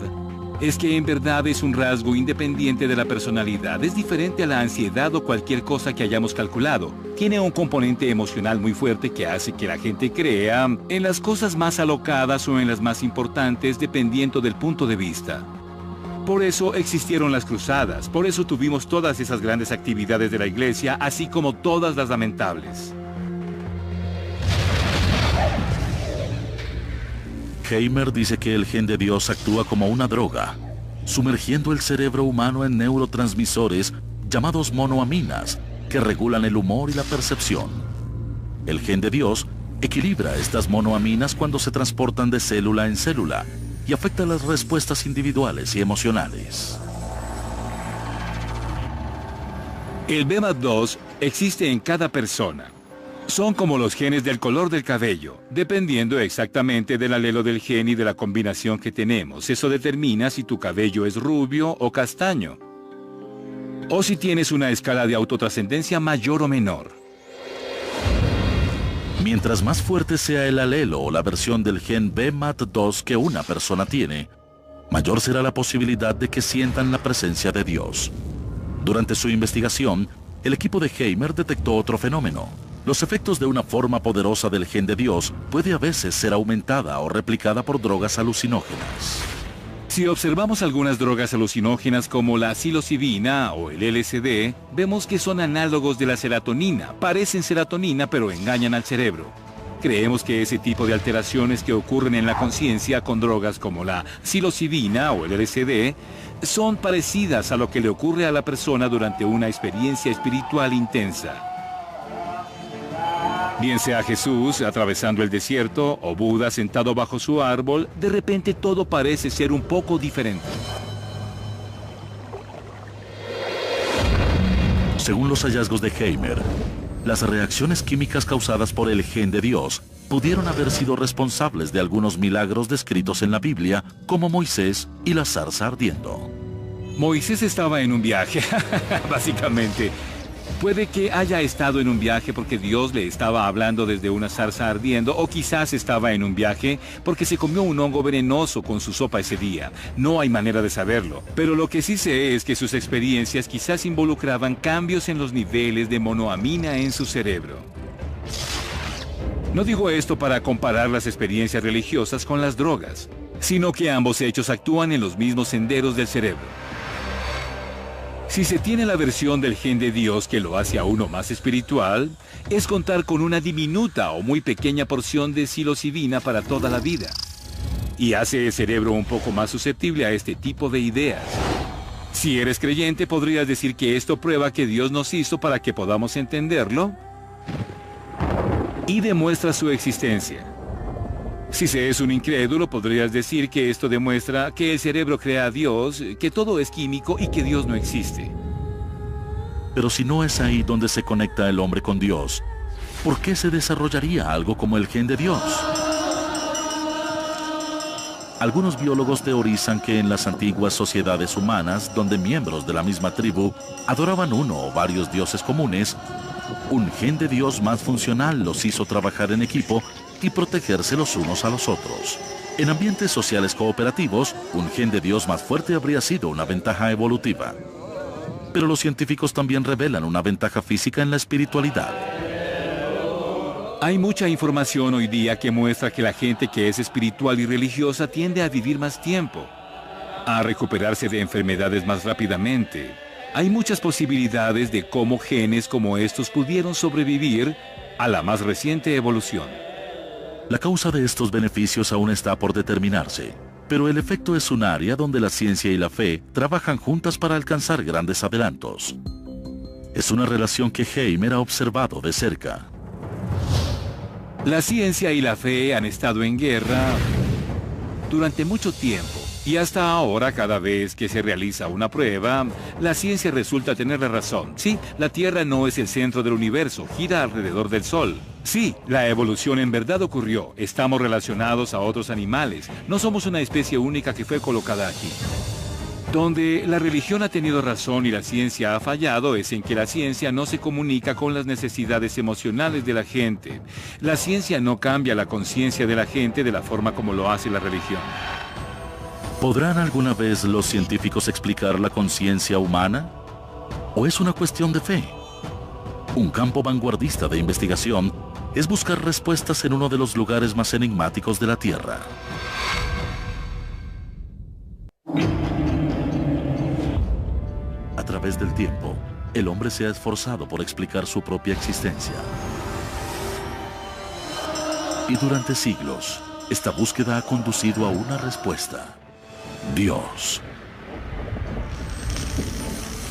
[SPEAKER 2] es que en verdad es un rasgo independiente de la personalidad. Es diferente a la ansiedad o cualquier cosa que hayamos calculado. Tiene un componente emocional muy fuerte que hace que la gente crea en las cosas más alocadas o en las más importantes, dependiendo del punto de vista. Por eso existieron las cruzadas, por eso tuvimos todas esas grandes actividades de la iglesia, así como todas las lamentables.
[SPEAKER 1] Heimer dice que el gen de Dios actúa como una droga, sumergiendo el cerebro humano en neurotransmisores llamados monoaminas, que regulan el humor y la percepción. El gen de Dios equilibra estas monoaminas cuando se transportan de célula en célula y afecta las respuestas individuales y emocionales.
[SPEAKER 2] El BMAT2 existe en cada persona. Son como los genes del color del cabello, dependiendo exactamente del alelo del gen y de la combinación que tenemos. Eso determina si tu cabello es rubio o castaño, o si tienes una escala de autotrascendencia mayor o menor.
[SPEAKER 1] Mientras más fuerte sea el alelo o la versión del gen BMAT2 que una persona tiene, mayor será la posibilidad de que sientan la presencia de Dios. Durante su investigación, el equipo de Heimer detectó otro fenómeno. Los efectos de una forma poderosa del gen de Dios puede a veces ser aumentada o replicada por drogas alucinógenas.
[SPEAKER 2] Si observamos algunas drogas alucinógenas como la psilocibina o el LSD, vemos que son análogos de la serotonina. Parecen serotonina pero engañan al cerebro. Creemos que ese tipo de alteraciones que ocurren en la conciencia con drogas como la psilocibina o el LSD son parecidas a lo que le ocurre a la persona durante una experiencia espiritual intensa. Bien sea Jesús atravesando el desierto o Buda sentado bajo su árbol, de repente todo parece ser un poco diferente.
[SPEAKER 1] Según los hallazgos de Heimer, las reacciones químicas causadas por el gen de Dios pudieron haber sido responsables de algunos milagros descritos en la Biblia, como Moisés y la zarza ardiendo.
[SPEAKER 2] Moisés estaba en un viaje, básicamente. Puede que haya estado en un viaje porque Dios le estaba hablando desde una zarza ardiendo, o quizás estaba en un viaje porque se comió un hongo venenoso con su sopa ese día. No hay manera de saberlo, pero lo que sí sé es que sus experiencias quizás involucraban cambios en los niveles de monoamina en su cerebro. No digo esto para comparar las experiencias religiosas con las drogas, sino que ambos hechos actúan en los mismos senderos del cerebro. Si se tiene la versión del gen de Dios que lo hace a uno más espiritual, es contar con una diminuta o muy pequeña porción de psilocibina para toda la vida. Y hace el cerebro un poco más susceptible a este tipo de ideas. Si eres creyente, podrías decir que esto prueba que Dios nos hizo para que podamos entenderlo y demuestra su existencia. Si se es un incrédulo, podrías decir que esto demuestra que el cerebro crea a Dios, que todo es químico y que Dios no existe.
[SPEAKER 1] Pero si no es ahí donde se conecta el hombre con Dios, ¿por qué se desarrollaría algo como el gen de Dios? Algunos biólogos teorizan que en las antiguas sociedades humanas, donde miembros de la misma tribu adoraban uno o varios dioses comunes, un gen de Dios más funcional los hizo trabajar en equipo y protegerse los unos a los otros. En ambientes sociales cooperativos, un gen de Dios más fuerte habría sido una ventaja evolutiva. Pero los científicos también revelan una ventaja física en la espiritualidad.
[SPEAKER 2] Hay mucha información hoy día que muestra que la gente que es espiritual y religiosa tiende a vivir más tiempo, a recuperarse de enfermedades más rápidamente. Hay muchas posibilidades de cómo genes como estos pudieron sobrevivir a la más reciente evolución.
[SPEAKER 1] La causa de estos beneficios aún está por determinarse, pero el efecto es un área donde la ciencia y la fe trabajan juntas para alcanzar grandes adelantos. Es una relación que Heimer ha observado de cerca.
[SPEAKER 2] La ciencia y la fe han estado en guerra durante mucho tiempo, y hasta ahora, cada vez que se realiza una prueba, la ciencia resulta tener la razón. Sí, la Tierra no es el centro del universo, gira alrededor del Sol. Sí, la evolución en verdad ocurrió, estamos relacionados a otros animales, no somos una especie única que fue colocada aquí. Donde la religión ha tenido razón y la ciencia ha fallado es en que la ciencia no se comunica con las necesidades emocionales de la gente. La ciencia no cambia la conciencia de la gente de la forma como lo hace la religión.
[SPEAKER 1] ¿Podrán alguna vez los científicos explicar la conciencia humana? ¿O es una cuestión de fe? Un campo vanguardista de investigación es buscar respuestas en uno de los lugares más enigmáticos de la Tierra. A través del tiempo, el hombre se ha esforzado por explicar su propia existencia. Y durante siglos, esta búsqueda ha conducido a una respuesta: Dios.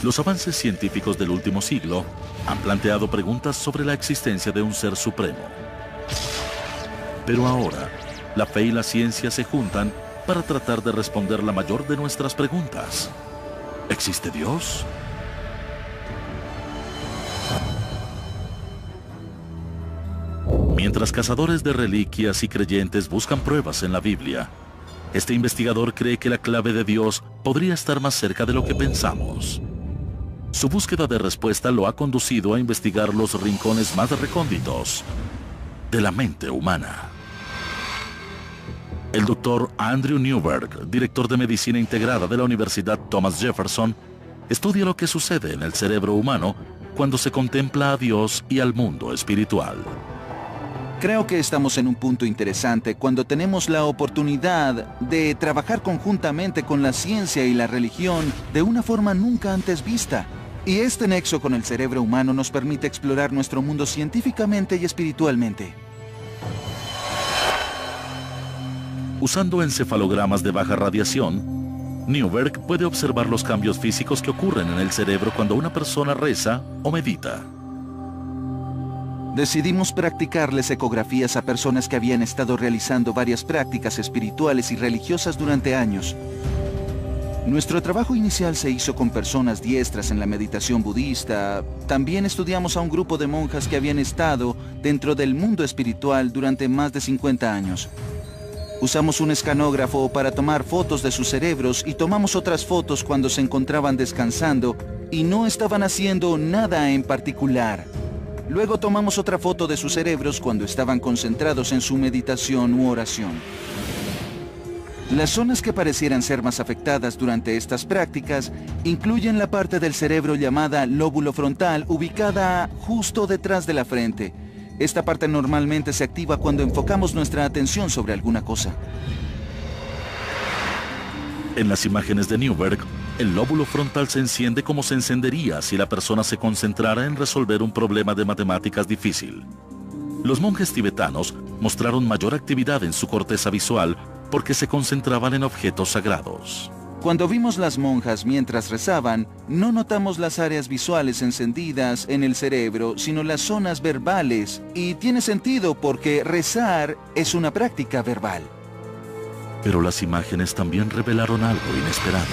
[SPEAKER 1] Los avances científicos del último siglo han planteado preguntas sobre la existencia de un ser supremo. Pero ahora, la fe y la ciencia se juntan para tratar de responder la mayor de nuestras preguntas. ¿Existe Dios? Mientras cazadores de reliquias y creyentes buscan pruebas en la Biblia, este investigador cree que la clave de Dios podría estar más cerca de lo que pensamos. Su búsqueda de respuesta lo ha conducido a investigar los rincones más recónditos de la mente humana. El doctor Andrew Newberg, director de Medicina Integrada de la Universidad Thomas Jefferson, estudia lo que sucede en el cerebro humano cuando se contempla a Dios y al mundo espiritual.
[SPEAKER 11] Creo que estamos en un punto interesante cuando tenemos la oportunidad de trabajar conjuntamente con la ciencia y la religión de una forma nunca antes vista. Y este nexo con el cerebro humano nos permite explorar nuestro mundo científicamente y espiritualmente.
[SPEAKER 1] Usando encefalogramas de baja radiación, Newberg puede observar los cambios físicos que ocurren en el cerebro cuando una persona reza o medita.
[SPEAKER 11] Decidimos practicarles ecografías a personas que habían estado realizando varias prácticas espirituales y religiosas durante años. Nuestro trabajo inicial se hizo con personas diestras en la meditación budista. También estudiamos a un grupo de monjas que habían estado dentro del mundo espiritual durante más de 50 años. Usamos un escanógrafo para tomar fotos de sus cerebros y tomamos otras fotos cuando se encontraban descansando y no estaban haciendo nada en particular. Luego tomamos otra foto de sus cerebros cuando estaban concentrados en su meditación u oración. Las zonas que parecieran ser más afectadas durante estas prácticas incluyen la parte del cerebro llamada lóbulo frontal, ubicada justo detrás de la frente. Esta parte normalmente se activa cuando enfocamos nuestra atención sobre alguna cosa.
[SPEAKER 1] En las imágenes de Newberg, el lóbulo frontal se enciende como se encendería si la persona se concentrara en resolver un problema de matemáticas difícil. Los monjes tibetanos mostraron mayor actividad en su corteza visual porque se concentraban en objetos sagrados.
[SPEAKER 11] Cuando vimos las monjas mientras rezaban, no notamos las áreas visuales encendidas en el cerebro, sino las zonas verbales. Y tiene sentido porque rezar es una práctica verbal.
[SPEAKER 1] Pero las imágenes también revelaron algo inesperado.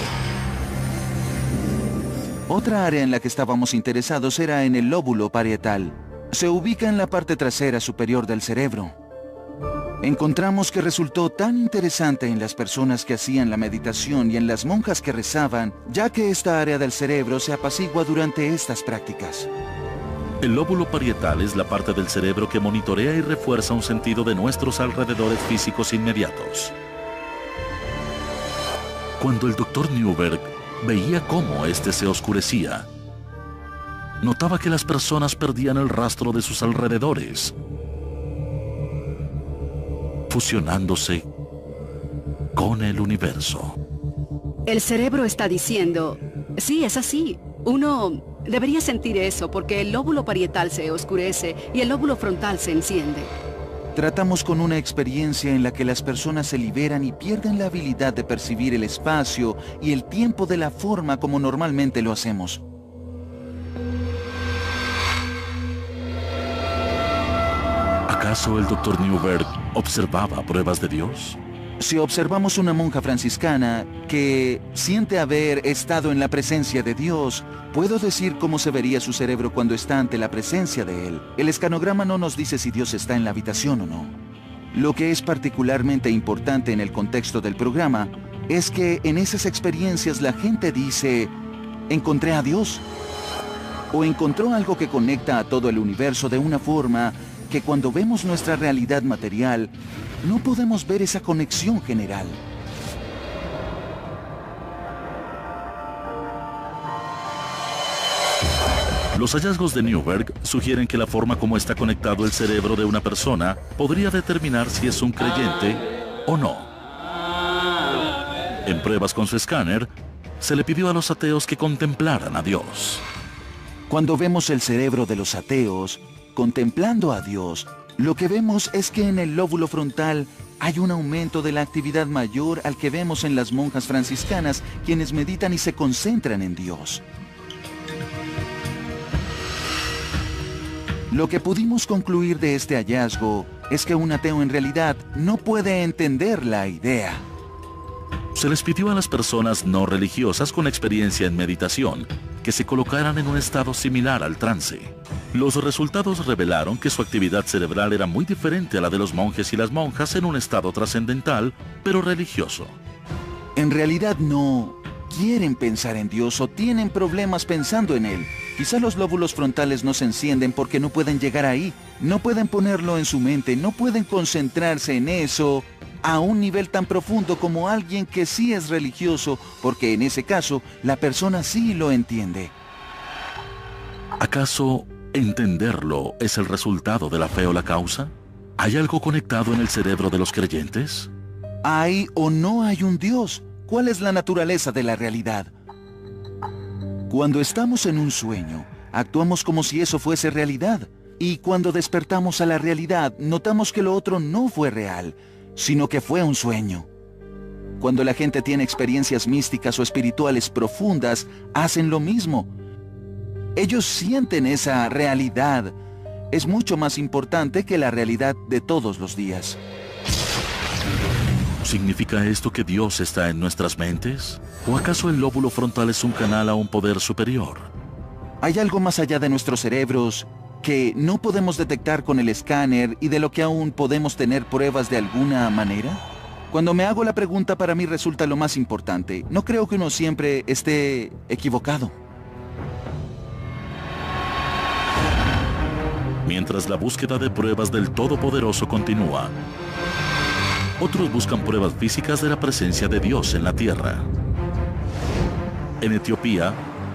[SPEAKER 11] Otra área en la que estábamos interesados era en el lóbulo parietal. Se ubica en la parte trasera superior del cerebro. Encontramos que resultó tan interesante en las personas que hacían la meditación y en las monjas que rezaban, ya que esta área del cerebro se apacigua durante estas prácticas.
[SPEAKER 1] El lóbulo parietal es la parte del cerebro que monitorea y refuerza un sentido de nuestros alrededores físicos inmediatos. Cuando el Dr. Newberg veía cómo este se oscurecía, notaba que las personas perdían el rastro de sus alrededores, fusionándose con el universo.
[SPEAKER 6] El cerebro está diciendo, sí, es así. Uno debería sentir eso porque el lóbulo parietal se oscurece y el lóbulo frontal se enciende.
[SPEAKER 11] Tratamos con una experiencia en la que las personas se liberan y pierden la habilidad de percibir el espacio y el tiempo de la forma como normalmente lo hacemos.
[SPEAKER 1] ¿Acaso el Dr. Newberg observaba pruebas de Dios?
[SPEAKER 11] Si observamos una monja franciscana que siente haber estado en la presencia de Dios, puedo decir cómo se vería su cerebro cuando está ante la presencia de Él. El escanograma no nos dice si Dios está en la habitación o no. Lo que es particularmente importante en el contexto del programa es que en esas experiencias la gente dice, encontré a Dios, o encontró algo que conecta a todo el universo de una forma que cuando vemos nuestra realidad material, no podemos ver esa conexión general.
[SPEAKER 1] Los hallazgos de Newberg sugieren que la forma como está conectado el cerebro de una persona podría determinar si es un creyente o no. En pruebas con su escáner, se le pidió a los ateos que contemplaran a Dios.
[SPEAKER 11] Cuando vemos el cerebro de los ateos, contemplando a Dios, lo que vemos es que en el lóbulo frontal hay un aumento de la actividad mayor al que vemos en las monjas franciscanas, quienes meditan y se concentran en Dios. Lo que pudimos concluir de este hallazgo es que un ateo en realidad no puede entender la idea.
[SPEAKER 1] Se les pidió a las personas no religiosas con experiencia en meditación que se colocaran en un estado similar al trance. Los resultados revelaron que su actividad cerebral era muy diferente a la de los monjes y las monjas en un estado trascendental, pero religioso.
[SPEAKER 11] En realidad no quieren pensar en Dios o tienen problemas pensando en Él. Quizá los lóbulos frontales no se encienden porque no pueden llegar ahí, no pueden ponerlo en su mente, no pueden concentrarse en eso a un nivel tan profundo como alguien que sí es religioso, porque en ese caso la persona sí lo entiende.
[SPEAKER 1] ¿Acaso entenderlo es el resultado de la fe o la causa? ¿Hay algo conectado en el cerebro de los creyentes?
[SPEAKER 11] ¿Hay o no hay un Dios? ¿Cuál es la naturaleza de la realidad? Cuando estamos en un sueño, actuamos como si eso fuese realidad. Y cuando despertamos a la realidad, notamos que lo otro no fue real, sino que fue un sueño. Cuando la gente tiene experiencias místicas o espirituales profundas, hacen lo mismo. Ellos sienten esa realidad. Es mucho más importante que la realidad de todos los días.
[SPEAKER 1] ¿Significa esto que Dios está en nuestras mentes? ¿O acaso el lóbulo frontal es un canal a un poder superior?
[SPEAKER 11] Hay algo más allá de nuestros cerebros que no podemos detectar con el escáner y de lo que aún podemos tener pruebas de alguna manera. Cuando me hago la pregunta, para mí resulta lo más importante. No creo que uno siempre esté equivocado.
[SPEAKER 1] Mientras la búsqueda de pruebas del Todopoderoso continúa, otros buscan pruebas físicas de la presencia de Dios en la tierra. En Etiopía,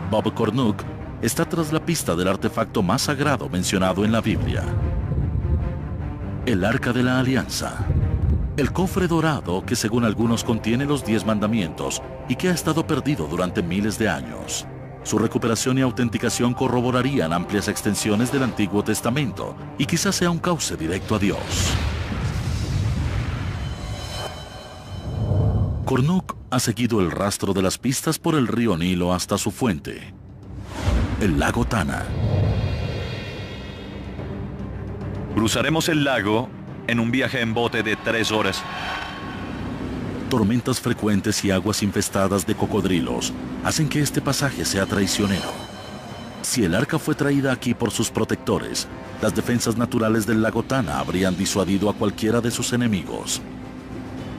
[SPEAKER 1] Bob Cornuck está tras la pista del artefacto más sagrado mencionado en la Biblia: el Arca de la Alianza. El cofre dorado que según algunos contiene los 10 mandamientos y que ha estado perdido durante miles de años. Su recuperación y autenticación corroborarían amplias extensiones del Antiguo Testamento y quizás sea un cauce directo a Dios. Cornuck ha seguido el rastro de las pistas por el río Nilo hasta su fuente, el lago Tana.
[SPEAKER 7] Cruzaremos el lago en un viaje en bote de 3 horas.
[SPEAKER 1] Tormentas frecuentes y aguas infestadas de cocodrilos hacen que este pasaje sea traicionero. Si el arca fue traída aquí por sus protectores, las defensas naturales del lago Tana habrían disuadido a cualquiera de sus enemigos.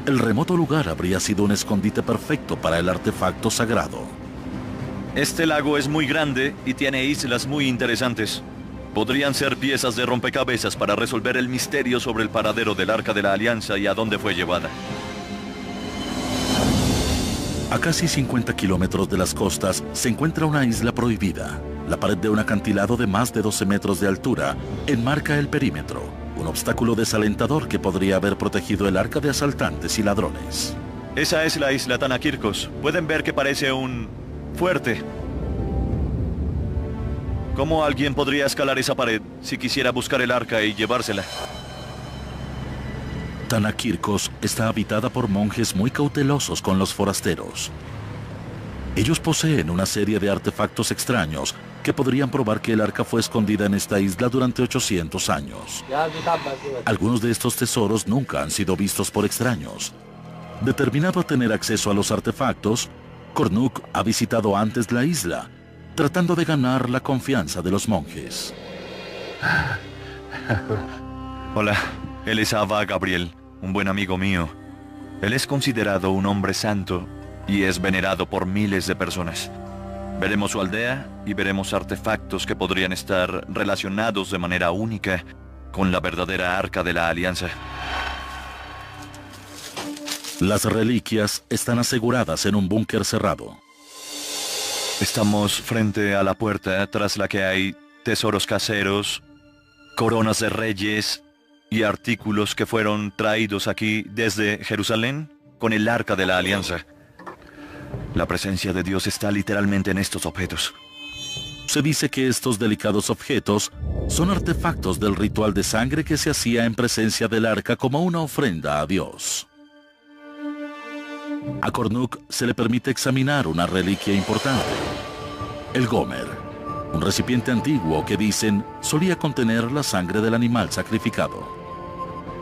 [SPEAKER 1] El remoto lugar habría sido un escondite perfecto para el artefacto sagrado.
[SPEAKER 7] Este lago es muy grande y tiene islas muy interesantes. Podrían ser piezas de rompecabezas para resolver el misterio sobre el paradero del Arca de la Alianza y a dónde fue llevada.
[SPEAKER 1] A casi 50 kilómetros de las costas se encuentra una isla prohibida. La pared de un acantilado de más de 12 metros de altura enmarca el perímetro, un obstáculo desalentador que podría haber protegido el arca de asaltantes y ladrones.
[SPEAKER 7] Esa es la isla Tanakirkos. Pueden ver que parece un fuerte. ¿Cómo alguien podría escalar esa pared si quisiera buscar el arca y llevársela?
[SPEAKER 1] Tanakirkos está habitada por monjes muy cautelosos con los forasteros. Ellos poseen una serie de artefactos extraños que podrían probar que el arca fue escondida en esta isla durante 800 años. Algunos de estos tesoros nunca han sido vistos por extraños. Determinado a tener acceso a los artefactos, Cornuck ha visitado antes la isla, tratando de ganar la confianza de los monjes.
[SPEAKER 7] Hola, él es Abba Gabriel, un buen amigo mío. Él es considerado un hombre santo y es venerado por miles de personas. Veremos su aldea y veremos artefactos que podrían estar relacionados de manera única con la verdadera Arca de la Alianza.
[SPEAKER 1] Las reliquias están aseguradas en un búnker cerrado.
[SPEAKER 7] Estamos frente a la puerta tras la que hay tesoros caseros, coronas de reyes y artículos que fueron traídos aquí desde Jerusalén con el Arca de la Alianza. La presencia de Dios está literalmente en estos objetos.
[SPEAKER 1] Se dice que estos delicados objetos son artefactos del ritual de sangre que se hacía en presencia del arca como una ofrenda a Dios. A Cornuc se le permite examinar una reliquia importante, el Gomer, un recipiente antiguo que dicen solía contener la sangre del animal sacrificado.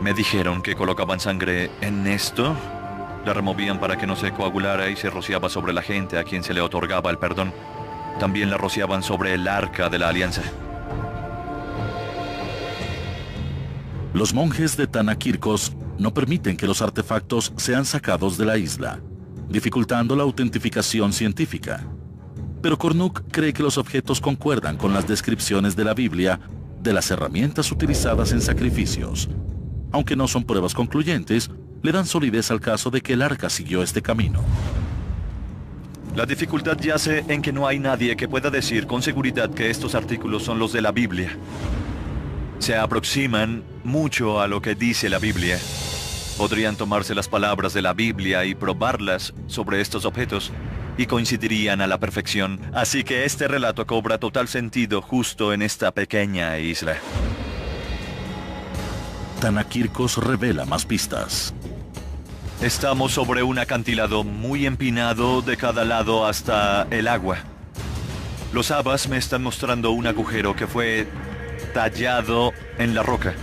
[SPEAKER 7] Me dijeron que colocaban sangre en esto, la removían para que no se coagulara y se rociaba sobre la gente a quien se le otorgaba el perdón. También la rociaban sobre el Arca de la Alianza.
[SPEAKER 1] Los monjes de Tanakirkos no permiten que los artefactos sean sacados de la isla, dificultando la autentificación científica. Pero Cornuc cree que los objetos concuerdan con las descripciones de la Biblia de las herramientas utilizadas en sacrificios. Aunque no son pruebas concluyentes, le dan solidez al caso de que el arca siguió este camino.
[SPEAKER 7] La dificultad yace en que no hay nadie que pueda decir con seguridad que estos artículos son los de la Biblia. Se aproximan mucho a lo que dice la Biblia. Podrían tomarse las palabras de la Biblia y probarlas sobre estos objetos, y coincidirían a la perfección. Así que este relato cobra total sentido justo en esta pequeña isla.
[SPEAKER 1] Tanakirkos revela más pistas.
[SPEAKER 7] Estamos sobre un acantilado muy empinado de cada lado hasta el agua. Los abbas me están mostrando un agujero que fue tallado en la roca.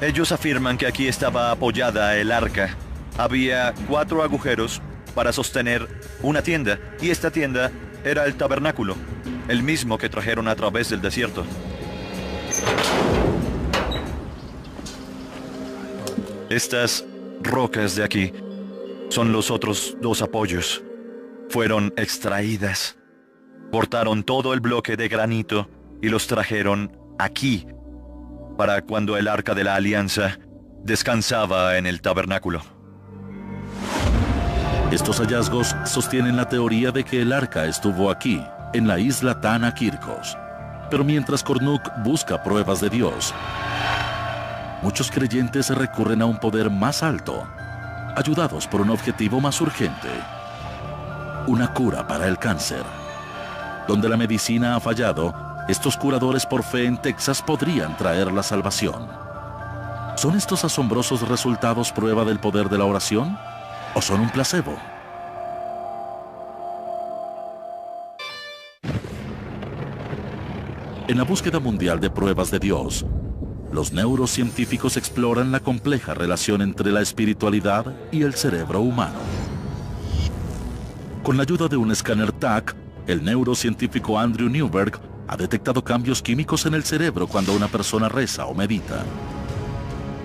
[SPEAKER 7] Ellos afirman que aquí estaba apoyada el arca. Había 4 agujeros para sostener una tienda, y esta tienda era el tabernáculo, el mismo que trajeron a través del desierto. Estas rocas de aquí son los otros 2 apoyos. Fueron extraídas. Cortaron todo el bloque de granito y los trajeron aquí para cuando el Arca de la Alianza descansaba en el tabernáculo.
[SPEAKER 1] Estos hallazgos sostienen la teoría de que el arca estuvo aquí, en la isla Tanakirkos. Pero mientras Cornuc busca pruebas de Dios, muchos creyentes recurren a un poder más alto, ayudados por un objetivo más urgente: una cura para el cáncer. Donde la medicina ha fallado, estos curadores por fe en Texas podrían traer la salvación. ¿Son estos asombrosos resultados prueba del poder de la oración? ¿O son un placebo? En la búsqueda mundial de pruebas de Dios, los neurocientíficos exploran la compleja relación entre la espiritualidad y el cerebro humano. Con la ayuda de un escáner TAC, el neurocientífico Andrew Newberg ha detectado cambios químicos en el cerebro cuando una persona reza o medita.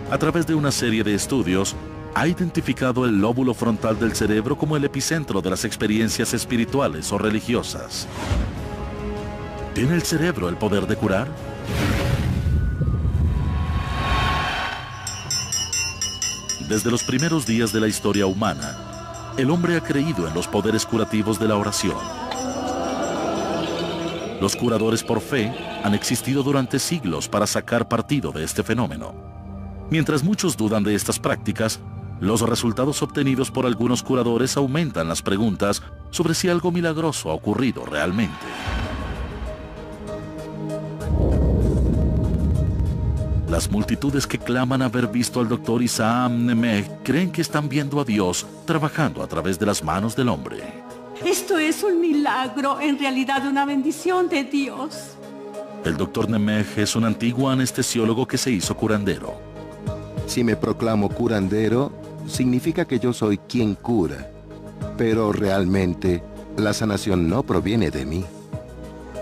[SPEAKER 1] A través de una serie de estudios, ha identificado el lóbulo frontal del cerebro como el epicentro de las experiencias espirituales o religiosas. ¿Tiene el cerebro el poder de curar? Desde los primeros días de la historia humana, el hombre ha creído en los poderes curativos de la oración. Los curadores por fe han existido durante siglos para sacar partido de este fenómeno. Mientras muchos dudan de estas prácticas, los resultados obtenidos por algunos curadores aumentan las preguntas sobre si algo milagroso ha ocurrido realmente. Las multitudes que claman haber visto al Dr. Isaac Nemeh creen que están viendo a Dios trabajando a través de las manos del hombre.
[SPEAKER 12] Esto es un milagro, en realidad una bendición de Dios.
[SPEAKER 1] El Dr. Nemeh es un antiguo anestesiólogo que se hizo curandero.
[SPEAKER 4] Si me proclamo curandero, significa que yo soy quien cura. Pero realmente, la sanación no proviene de mí.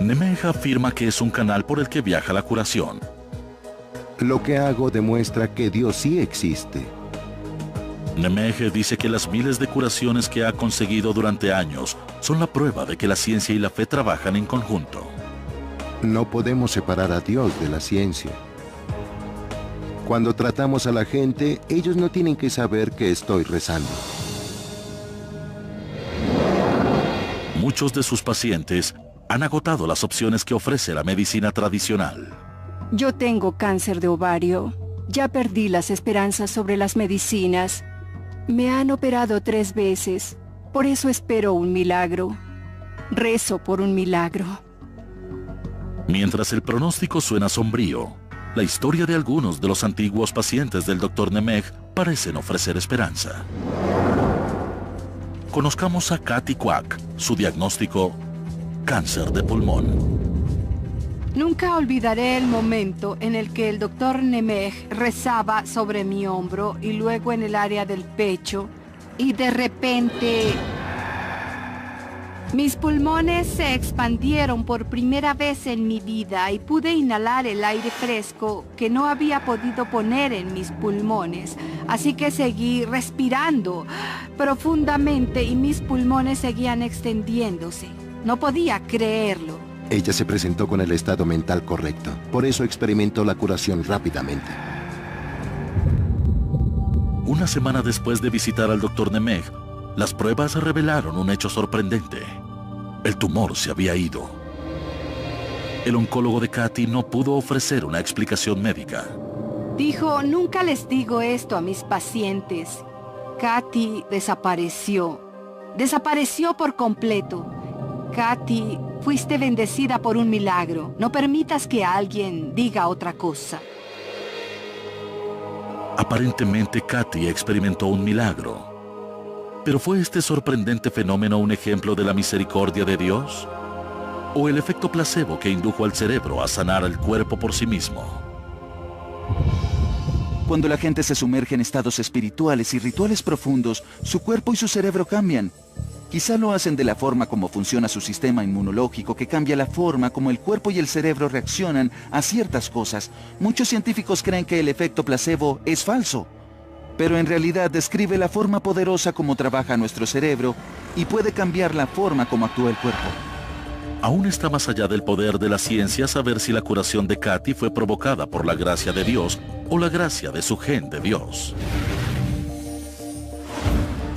[SPEAKER 1] Nemeh afirma que es un canal por el que viaja la curación.
[SPEAKER 4] Lo que hago demuestra que Dios sí existe.
[SPEAKER 1] Nemeh dice que las miles de curaciones que ha conseguido durante años son la prueba de que la ciencia y la fe trabajan en conjunto.
[SPEAKER 4] No podemos separar a Dios de la ciencia. Cuando tratamos a la gente, ellos no tienen que saber que estoy rezando.
[SPEAKER 1] Muchos de sus pacientes han agotado las opciones que ofrece la medicina tradicional.
[SPEAKER 13] Yo tengo cáncer de ovario. Ya perdí las esperanzas sobre las medicinas. Me han operado 3 veces. Por eso espero un milagro. Rezo por un milagro.
[SPEAKER 1] Mientras el pronóstico suena sombrío, la historia de algunos de los antiguos pacientes del Dr. Nemeg parecen ofrecer esperanza. Conozcamos a Kathy Kwak, su diagnóstico: cáncer de pulmón.
[SPEAKER 12] Nunca olvidaré el momento en el que el Dr. Nemeg rezaba sobre mi hombro y luego en el área del pecho, y de repente mis pulmones se expandieron por primera vez en mi vida y pude inhalar el aire fresco que no había podido poner en mis pulmones. Así que seguí respirando profundamente y mis pulmones seguían extendiéndose. No podía creerlo.
[SPEAKER 4] Ella se presentó con el estado mental correcto. Por eso experimentó la curación rápidamente.
[SPEAKER 1] Una semana después de visitar al Dr. Nemeg, las pruebas revelaron un hecho sorprendente. El tumor se había ido. El oncólogo de Kathy no pudo ofrecer una explicación médica.
[SPEAKER 12] Dijo, nunca les digo esto a mis pacientes. Kathy desapareció. Desapareció por completo. Kathy, fuiste bendecida por un milagro. No permitas que alguien diga otra cosa.
[SPEAKER 1] Aparentemente, Kathy experimentó un milagro. ¿Pero fue este sorprendente fenómeno un ejemplo de la misericordia de Dios? ¿O el efecto placebo que indujo al cerebro a sanar el cuerpo por sí mismo?
[SPEAKER 11] Cuando la gente se sumerge en estados espirituales y rituales profundos, su cuerpo y su cerebro cambian. Quizá lo hacen de la forma como funciona su sistema inmunológico, que cambia la forma como el cuerpo y el cerebro reaccionan a ciertas cosas. Muchos científicos creen que el efecto placebo es falso, pero en realidad describe la forma poderosa como trabaja nuestro cerebro y puede cambiar la forma como actúa el cuerpo.
[SPEAKER 1] Aún está más allá del poder de la ciencia saber si la curación de Kathy fue provocada por la gracia de Dios o la gracia de su gen de Dios.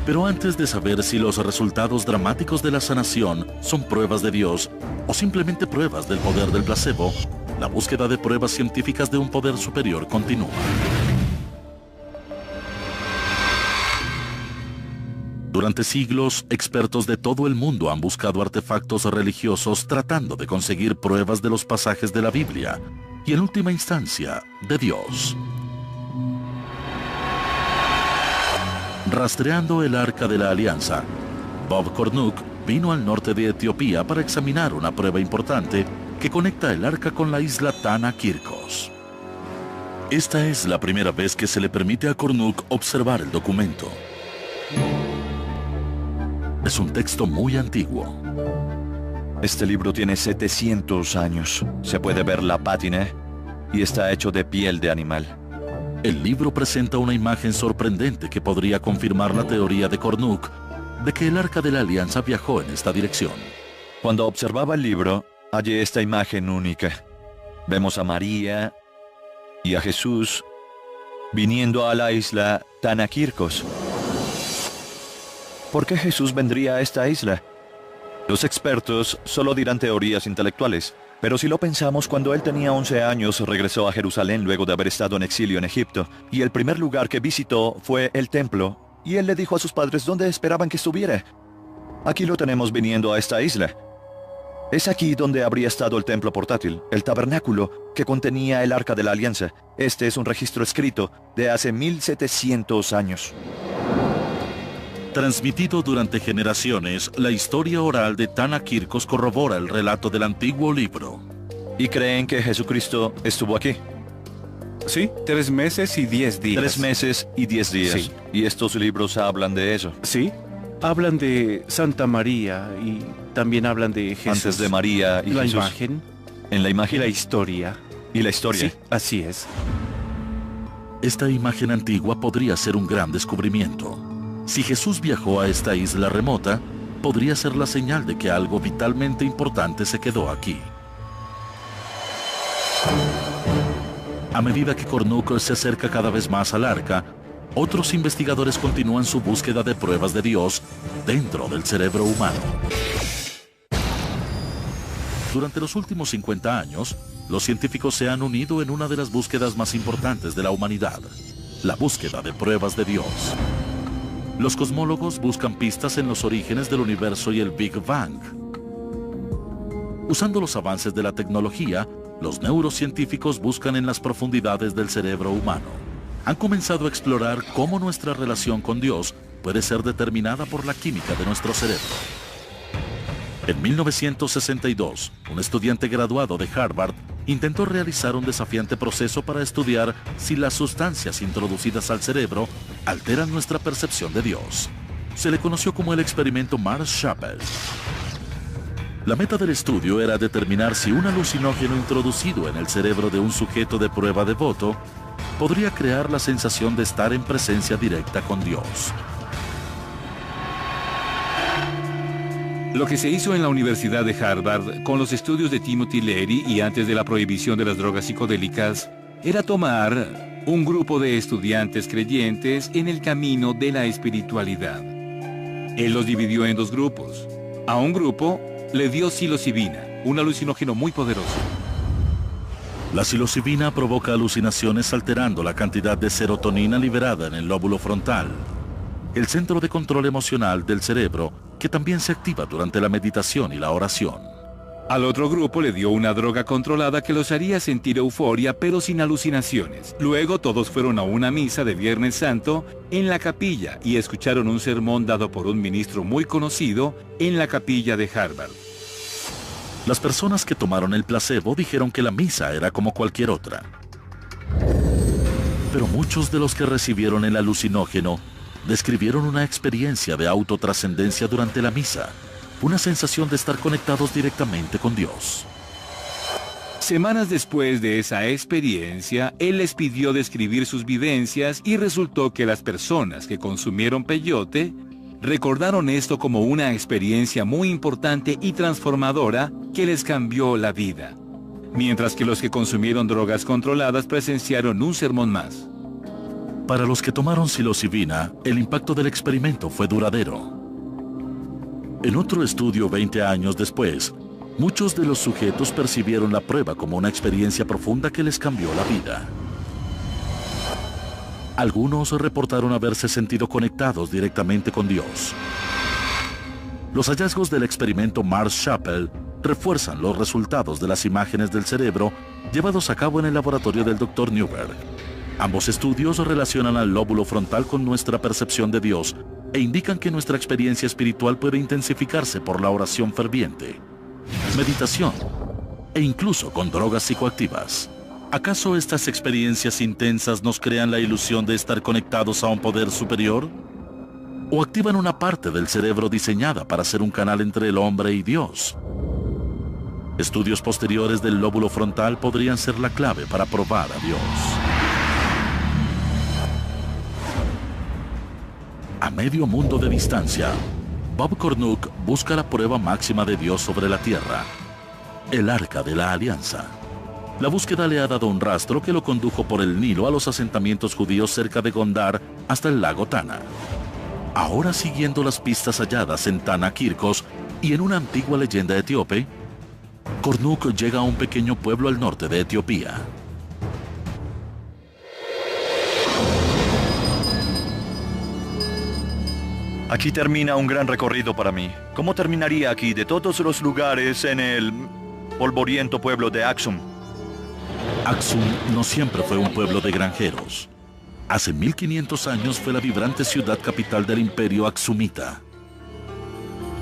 [SPEAKER 1] Pero antes de saber si los resultados dramáticos de la sanación son pruebas de Dios o simplemente pruebas del poder del placebo, la búsqueda de pruebas científicas de un poder superior continúa. Durante siglos, expertos de todo el mundo han buscado artefactos religiosos tratando de conseguir pruebas de los pasajes de la Biblia y, en última instancia, de Dios. Rastreando el Arca de la Alianza, Bob Cornuke vino al norte de Etiopía para examinar una prueba importante que conecta el arca con la isla Tana Kirkos. Esta es la primera vez que se le permite a Cornuke observar el documento. Es un texto muy antiguo.
[SPEAKER 7] Este libro tiene 700 años. Se puede ver la pátina y está hecho de piel de animal.
[SPEAKER 1] El libro presenta una imagen sorprendente que podría confirmar la teoría de Cornuke de que el Arca de la Alianza viajó en esta dirección.
[SPEAKER 7] Cuando observaba el libro, hallé esta imagen única. Vemos a María y a Jesús viniendo a la isla Tana Kirkos. ¿Por qué Jesús vendría a esta isla? Los expertos solo dirán teorías intelectuales. Pero si lo pensamos, cuando él tenía 11 años regresó a Jerusalén luego de haber estado en exilio en Egipto, y el primer lugar que visitó fue el templo, y él le dijo a sus padres dónde esperaban que estuviera. Aquí lo tenemos viniendo a esta isla. Es aquí donde habría estado el templo portátil, el tabernáculo que contenía el Arca de la Alianza. Este es un registro escrito de hace 1700 años.
[SPEAKER 1] Transmitido durante generaciones, la historia oral de Tana Kirkos corrobora el relato del antiguo libro.
[SPEAKER 7] ¿Y creen que Jesucristo estuvo aquí?
[SPEAKER 2] Sí, 3 meses y 10 días.
[SPEAKER 7] 3 meses y 10 días.
[SPEAKER 2] Sí.
[SPEAKER 7] ¿Y estos libros hablan de eso?
[SPEAKER 9] Sí, hablan de Santa María y también hablan de Jesús.
[SPEAKER 7] Antes de María y
[SPEAKER 9] la
[SPEAKER 7] Jesús.
[SPEAKER 9] Imagen.
[SPEAKER 7] En la imagen.
[SPEAKER 9] Y la historia.
[SPEAKER 7] Y la historia.
[SPEAKER 9] Sí, así es.
[SPEAKER 1] Esta imagen antigua podría ser un gran descubrimiento. Si Jesús viajó a esta isla remota, podría ser la señal de que algo vitalmente importante se quedó aquí. A medida que Cornuke se acerca cada vez más al arca, otros investigadores continúan su búsqueda de pruebas de Dios dentro del cerebro humano. Durante los últimos 50 años, los científicos se han unido en una de las búsquedas más importantes de la humanidad, la búsqueda de pruebas de Dios. Los cosmólogos buscan pistas en los orígenes del universo y el Big Bang. Usando los avances de la tecnología, los neurocientíficos buscan en las profundidades del cerebro humano. Han comenzado a explorar cómo nuestra relación con Dios puede ser determinada por la química de nuestro cerebro. En 1962, un estudiante graduado de Harvard intentó realizar un desafiante proceso para estudiar si las sustancias introducidas al cerebro alteran nuestra percepción de Dios. Se le conoció como el experimento Mars-Shapell. La meta del estudio era determinar si un alucinógeno introducido en el cerebro de un sujeto de prueba devoto podría crear la sensación de estar en presencia directa con Dios.
[SPEAKER 2] Lo que se hizo en la Universidad de Harvard con los estudios de Timothy Leary y antes de la prohibición de las drogas psicodélicas era tomar un grupo de estudiantes creyentes en el camino de la espiritualidad. Él los dividió en dos grupos. A un grupo le dio psilocibina, un alucinógeno muy poderoso.
[SPEAKER 1] La psilocibina provoca alucinaciones alterando la cantidad de serotonina liberada en el lóbulo frontal, el centro de control emocional del cerebro, que también se activa durante la meditación y la oración.
[SPEAKER 2] Al otro grupo le dio una droga controlada que los haría sentir euforia pero sin alucinaciones. Luego todos fueron a una misa de Viernes Santo en la capilla y escucharon un sermón dado por un ministro muy conocido en la capilla de Harvard.
[SPEAKER 1] Las personas que tomaron el placebo dijeron que la misa era como cualquier otra. Pero muchos de los que recibieron el alucinógeno describieron una experiencia de autotrascendencia durante la misa, una sensación de estar conectados directamente con Dios.
[SPEAKER 2] Semanas después de esa experiencia, él les pidió describir sus vivencias y resultó que las personas que consumieron peyote recordaron esto como una experiencia muy importante y transformadora que les cambió la vida, mientras que los que consumieron drogas controladas presenciaron un sermón más.
[SPEAKER 1] Para los que tomaron psilocibina, el impacto del experimento fue duradero. En otro estudio 20 años después, muchos de los sujetos percibieron la prueba como una experiencia profunda que les cambió la vida. Algunos reportaron haberse sentido conectados directamente con Dios. Los hallazgos del experimento Mars-Shapell refuerzan los resultados de las imágenes del cerebro llevados a cabo en el laboratorio del Dr. Newberg. Ambos estudios relacionan al lóbulo frontal con nuestra percepción de Dios e indican que nuestra experiencia espiritual puede intensificarse por la oración ferviente, meditación e incluso con drogas psicoactivas. ¿Acaso estas experiencias intensas nos crean la ilusión de estar conectados a un poder superior? ¿O activan una parte del cerebro diseñada para ser un canal entre el hombre y Dios? Estudios posteriores del lóbulo frontal podrían ser la clave para probar a Dios. A medio mundo de distancia, Bob Cornuke busca la prueba máxima de Dios sobre la tierra, el Arca de la Alianza. La búsqueda le ha dado un rastro que lo condujo por el Nilo a los asentamientos judíos cerca de Gondar hasta el lago Tana. Ahora, siguiendo las pistas halladas en Tana Kirkos y en una antigua leyenda etíope, Cornuke llega a un pequeño pueblo al norte de Etiopía.
[SPEAKER 7] Aquí termina un gran recorrido para mí. ¿Cómo terminaría aquí de todos los lugares en el polvoriento pueblo de Aksum?
[SPEAKER 1] Aksum no siempre fue un pueblo de granjeros. Hace 1500 años fue la vibrante ciudad capital del imperio aksumita.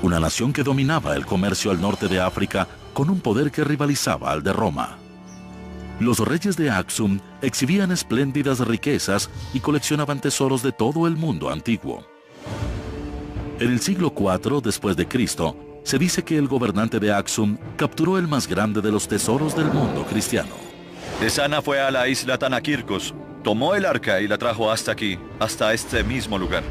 [SPEAKER 1] Una nación que dominaba el comercio al norte de África con un poder que rivalizaba al de Roma. Los reyes de Aksum exhibían espléndidas riquezas y coleccionaban tesoros de todo el mundo antiguo. En el siglo IV después de Cristo, se dice que el gobernante de Aksum capturó el más grande de los tesoros del mundo cristiano.
[SPEAKER 7] Tesana fue a la isla Tanakirkos, tomó el arca y la trajo hasta aquí, hasta este mismo lugar.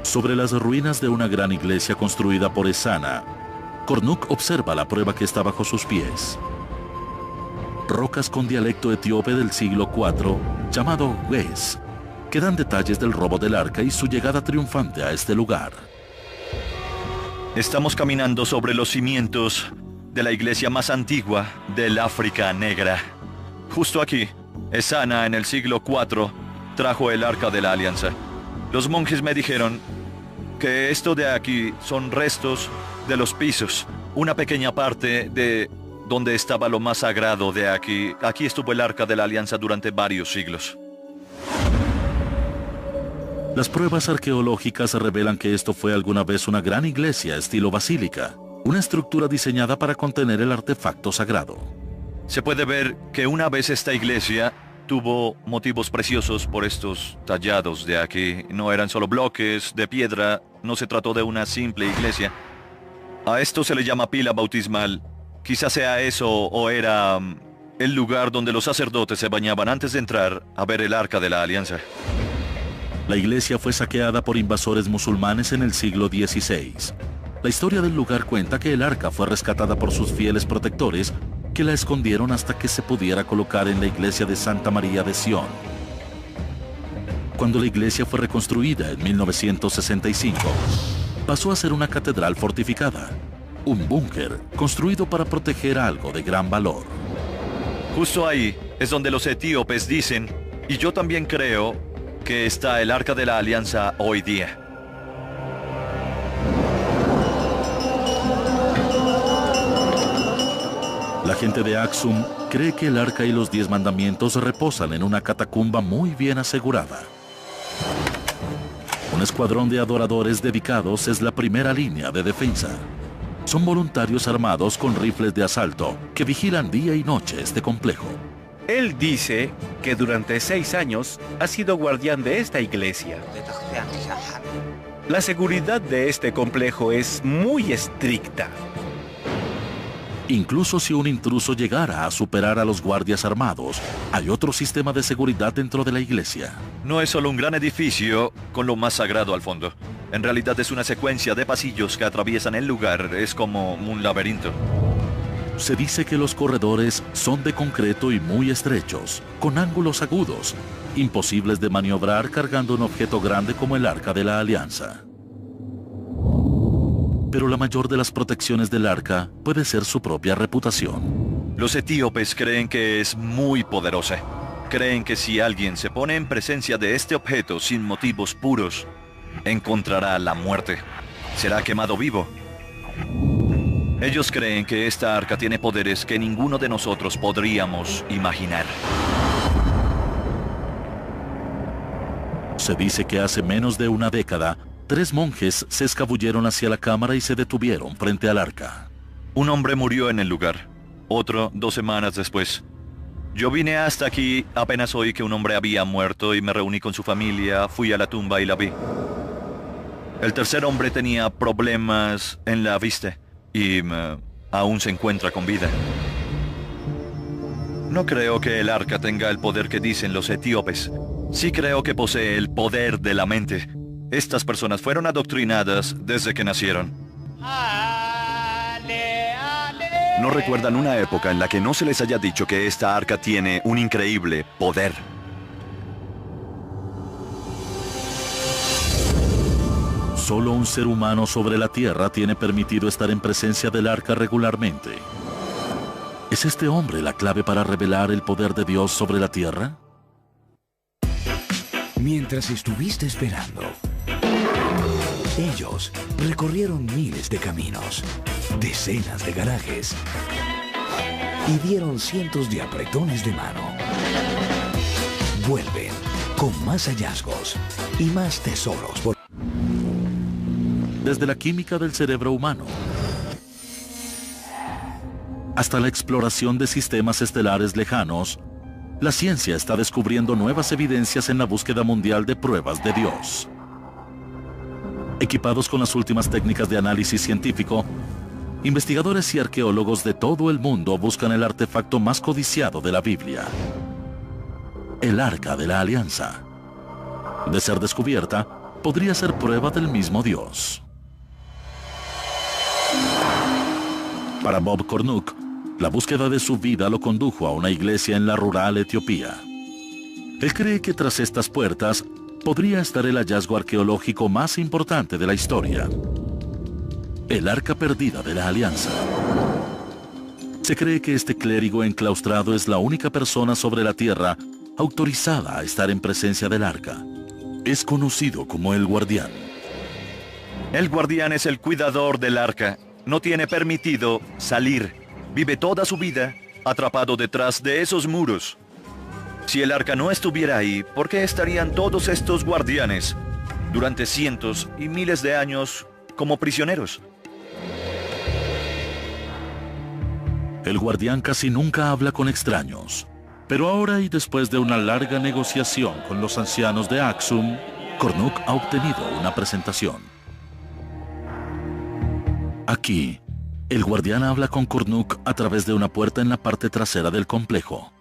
[SPEAKER 1] Sobre las ruinas de una gran iglesia construida por Esana, Cornuke observa la prueba que está bajo sus pies. Rocas con dialecto etíope del siglo IV, llamado Wes, que dan detalles del robo del arca y su llegada triunfante a este lugar.
[SPEAKER 7] Estamos caminando sobre los cimientos de la iglesia más antigua del África Negra. Justo aquí, Ezana en el siglo IV trajo el Arca de la Alianza. Los monjes me dijeron que esto de aquí son restos de los pisos, una pequeña parte de donde estaba lo más sagrado de aquí. Aquí estuvo el Arca de la Alianza durante varios siglos.
[SPEAKER 1] Las pruebas arqueológicas revelan que esto fue alguna vez una gran iglesia estilo basílica, una estructura diseñada para contener el artefacto sagrado.
[SPEAKER 7] Se puede ver que una vez esta iglesia tuvo motivos preciosos por estos tallados de aquí. No eran solo bloques de piedra, no se trató de una simple iglesia. A esto se le llama pila bautismal. Quizás sea eso o era el lugar donde los sacerdotes se bañaban antes de entrar a ver el Arca de la Alianza.
[SPEAKER 1] La iglesia fue saqueada por invasores musulmanes en el siglo XVI. La historia del lugar cuenta que el arca fue rescatada por sus fieles protectores, que la escondieron hasta que se pudiera colocar en la iglesia de Santa María de Sion. Cuando la iglesia fue reconstruida en 1965, pasó a ser una catedral fortificada, un búnker construido para proteger algo de gran valor.
[SPEAKER 7] Justo ahí es donde los etíopes dicen, y yo también creo, que está el Arca de la Alianza hoy día.
[SPEAKER 1] La gente de Aksum cree que el arca y los 10 mandamientos reposan en una catacumba muy bien asegurada. Un escuadrón de adoradores dedicados es la primera línea de defensa. Son voluntarios armados con rifles de asalto que vigilan día y noche este complejo.
[SPEAKER 9] Él dice que durante 6 años ha sido guardián de esta iglesia. La seguridad de este complejo es muy estricta.
[SPEAKER 1] Incluso si un intruso llegara a superar a los guardias armados, hay otro sistema de seguridad dentro de la iglesia.
[SPEAKER 7] No es solo un gran edificio con lo más sagrado al fondo. En realidad es una secuencia de pasillos que atraviesan el lugar. Es como un laberinto.
[SPEAKER 1] Se dice que los corredores son de concreto y muy estrechos, con ángulos agudos, imposibles de maniobrar cargando un objeto grande como el Arca de la Alianza. Pero la mayor de las protecciones del arca puede ser su propia reputación.
[SPEAKER 7] Los etíopes creen que es muy poderosa. Creen que si alguien se pone en presencia de este objeto sin motivos puros, encontrará la muerte. Será quemado vivo. Ellos creen que esta arca tiene poderes que ninguno de nosotros podríamos imaginar.
[SPEAKER 1] Se dice que hace menos de una década, 3 monjes se escabulleron hacia la cámara y se detuvieron frente al arca.
[SPEAKER 7] Un hombre murió en el lugar, otro 2 semanas después. Yo vine hasta aquí apenas oí que un hombre había muerto y me reuní con su familia, fui a la tumba y la vi. El tercer hombre tenía problemas en la vista y aún se encuentra con vida. No creo que el arca tenga el poder que dicen los etíopes. Sí creo que posee el poder de la mente. Estas personas fueron adoctrinadas desde que nacieron.
[SPEAKER 14] No recuerdan una época en la que no se les haya dicho que esta arca tiene un increíble poder.
[SPEAKER 1] Solo un ser humano sobre la Tierra tiene permitido estar en presencia del arca regularmente. ¿Es este hombre la clave para revelar el poder de Dios sobre la Tierra?
[SPEAKER 10] Mientras estuviste esperando, ellos recorrieron miles de caminos, decenas de garajes y dieron cientos de apretones de mano. Vuelven con más hallazgos y más tesoros por...
[SPEAKER 1] Desde la química del cerebro humano hasta la exploración de sistemas estelares lejanos, la ciencia está descubriendo nuevas evidencias en la búsqueda mundial de pruebas de Dios. Equipados con las últimas técnicas de análisis científico, investigadores y arqueólogos de todo el mundo buscan el artefacto más codiciado de la Biblia, el Arca de la Alianza. De ser descubierta, podría ser prueba del mismo Dios. Para Bob Cornuck, la búsqueda de su vida lo condujo a una iglesia en la rural Etiopía. Él cree que tras estas puertas podría estar el hallazgo arqueológico más importante de la historia, el Arca Perdida de la Alianza. Se cree que este clérigo enclaustrado es la única persona sobre la Tierra autorizada a estar en presencia del arca. Es conocido como el guardián.
[SPEAKER 7] El guardián es el cuidador del arca. No tiene permitido salir. Vive toda su vida atrapado detrás de esos muros. Si el arca no estuviera ahí, ¿por qué estarían todos estos guardianes durante cientos y miles de años como prisioneros?
[SPEAKER 1] El guardián casi nunca habla con extraños. Pero ahora y después de una larga negociación con los ancianos de Axum, Cornuk ha obtenido una presentación. Aquí, el guardián habla con Cornuk a través de una puerta en la parte trasera del complejo.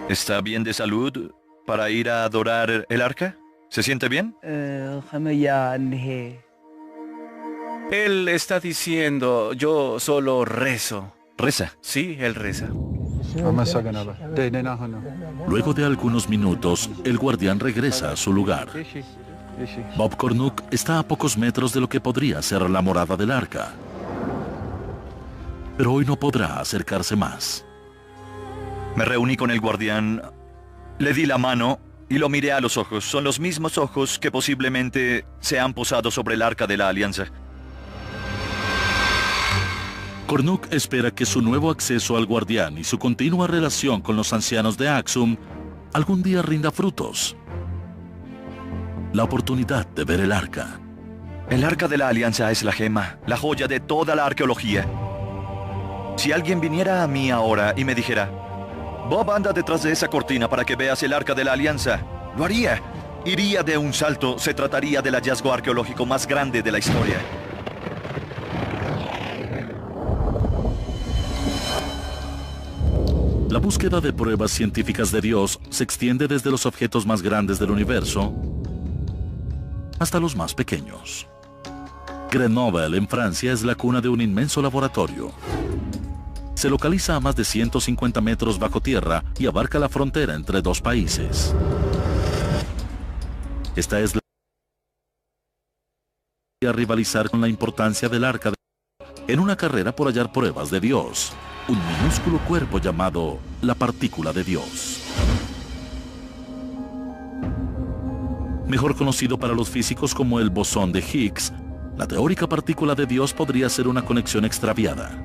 [SPEAKER 7] ¿Está bien de salud para ir a adorar el arca? ¿Se siente bien?
[SPEAKER 9] Él está diciendo, yo solo rezo.
[SPEAKER 7] ¿Reza?
[SPEAKER 9] Sí, él reza.
[SPEAKER 1] Luego de algunos minutos, el guardián regresa a su lugar. Bob Cornuk está a pocos metros de lo que podría ser la morada del arca. Pero hoy no podrá acercarse más.
[SPEAKER 7] Me reuní con el guardián, le di la mano y lo miré a los ojos. Son los mismos ojos que posiblemente se han posado sobre el arca de la Alianza.
[SPEAKER 1] Cornuk espera que su nuevo acceso al guardián y su continua relación con los ancianos de Axum algún día rinda frutos. La oportunidad de ver el arca.
[SPEAKER 7] El arca de la Alianza es la gema, la joya de toda la arqueología. Si alguien viniera a mí ahora y me dijera, Bob, anda detrás de esa cortina para que veas el arca de la Alianza, lo haría. Iría de un salto. Se trataría del hallazgo arqueológico más grande de la historia.
[SPEAKER 1] La búsqueda de pruebas científicas de Dios se extiende desde los objetos más grandes del universo hasta los más pequeños. Grenoble, en Francia, es la cuna de un inmenso laboratorio. Se localiza a más de 150 metros bajo tierra y abarca la frontera entre dos países. Esta es la a rivalizar con la importancia del arca en una carrera por hallar pruebas de Dios. Un minúsculo cuerpo llamado la partícula de Dios. Mejor conocido para los físicos como el bosón de Higgs, la teórica partícula de Dios podría ser una conexión extraviada.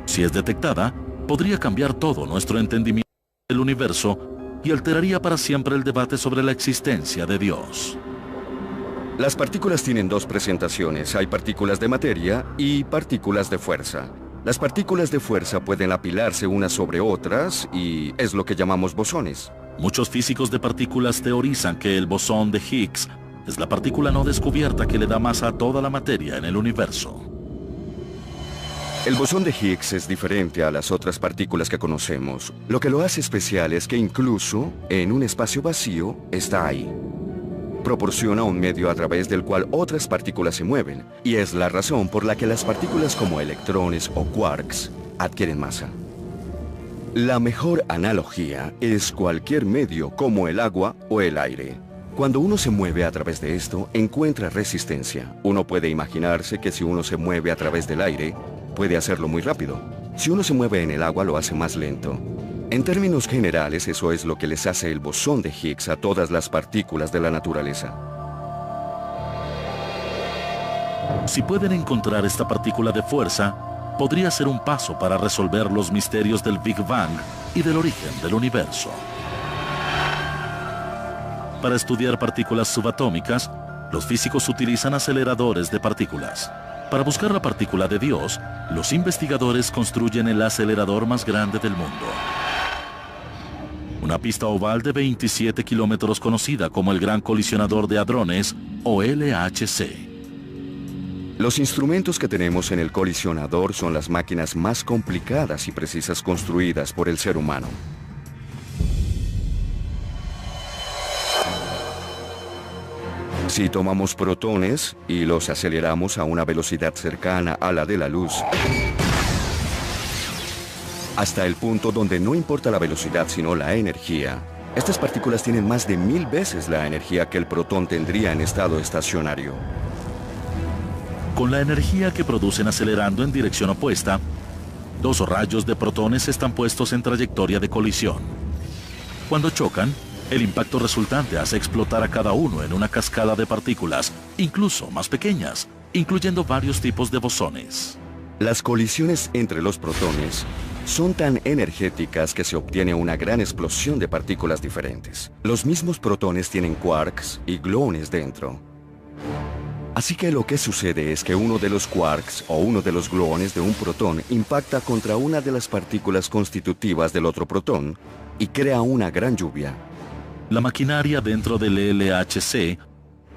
[SPEAKER 1] Si es detectada, podría cambiar todo nuestro entendimiento del universo y alteraría para siempre el debate sobre la existencia de Dios.
[SPEAKER 3] Las partículas tienen dos presentaciones. Hay partículas de materia y partículas de fuerza. Las partículas de fuerza pueden apilarse unas sobre otras y es lo que llamamos bosones.
[SPEAKER 1] Muchos físicos de partículas teorizan que el bosón de Higgs es la partícula no descubierta que le da masa a toda la materia en el universo.
[SPEAKER 3] El bosón de Higgs es diferente a las otras partículas que conocemos. Lo que lo hace especial es que incluso en un espacio vacío está ahí. Proporciona un medio a través del cual otras partículas se mueven, y es la razón por la que las partículas como electrones o quarks adquieren masa. La mejor analogía es cualquier medio como el agua o el aire. Cuando uno se mueve a través de esto, encuentra resistencia. Uno puede imaginarse que si uno se mueve a través del aire, puede hacerlo muy rápido. Si uno se mueve en el agua, lo hace más lento. En términos generales, eso es lo que les hace el bosón de Higgs a todas las partículas de la naturaleza.
[SPEAKER 1] Si pueden encontrar esta partícula de fuerza, podría ser un paso para resolver los misterios del Big Bang y del origen del universo. Para estudiar partículas subatómicas, los físicos utilizan aceleradores de partículas. Para buscar la partícula de Dios, los investigadores construyen el acelerador más grande del mundo. Una pista oval de 27 kilómetros conocida como el Gran Colisionador de Hadrones, o LHC.
[SPEAKER 3] Los instrumentos que tenemos en el colisionador son las máquinas más complicadas y precisas construidas por el ser humano. Si tomamos protones y los aceleramos a una velocidad cercana a la de la luz, hasta el punto donde no importa la velocidad sino la energía, estas partículas tienen más de 1000 veces la energía que el protón tendría en estado estacionario.
[SPEAKER 1] Con la energía que producen acelerando en dirección opuesta, Dos rayos de protones están puestos en trayectoria de colisión. Cuando chocan, el impacto resultante hace explotar a cada uno en una cascada de partículas, incluso más pequeñas, incluyendo varios tipos de bosones.
[SPEAKER 3] Las colisiones entre los protones son tan energéticas que se obtiene una gran explosión de partículas diferentes. Los mismos protones tienen quarks y gluones dentro. Así que lo que sucede es que uno de los quarks o uno de los gluones de un protón impacta contra una de las partículas constitutivas del otro protón y crea una gran lluvia.
[SPEAKER 1] La maquinaria dentro del LHC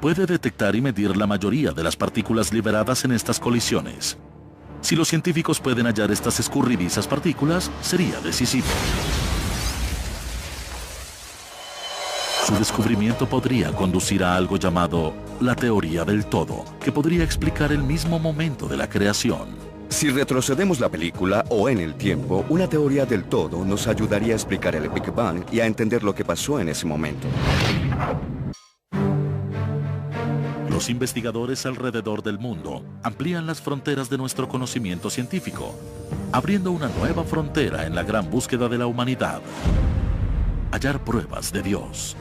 [SPEAKER 1] puede detectar y medir la mayoría de las partículas liberadas en estas colisiones. Si los científicos pueden hallar estas escurridizas partículas, sería decisivo. Su descubrimiento podría conducir a algo llamado la teoría del todo, que podría explicar el mismo momento de la creación.
[SPEAKER 3] Si retrocedemos la película o en el tiempo, una teoría del todo nos ayudaría a explicar el Big Bang y a entender lo que pasó en ese momento.
[SPEAKER 1] Los investigadores alrededor del mundo amplían las fronteras de nuestro conocimiento científico, abriendo una nueva frontera en la gran búsqueda de la humanidad: hallar pruebas de Dios.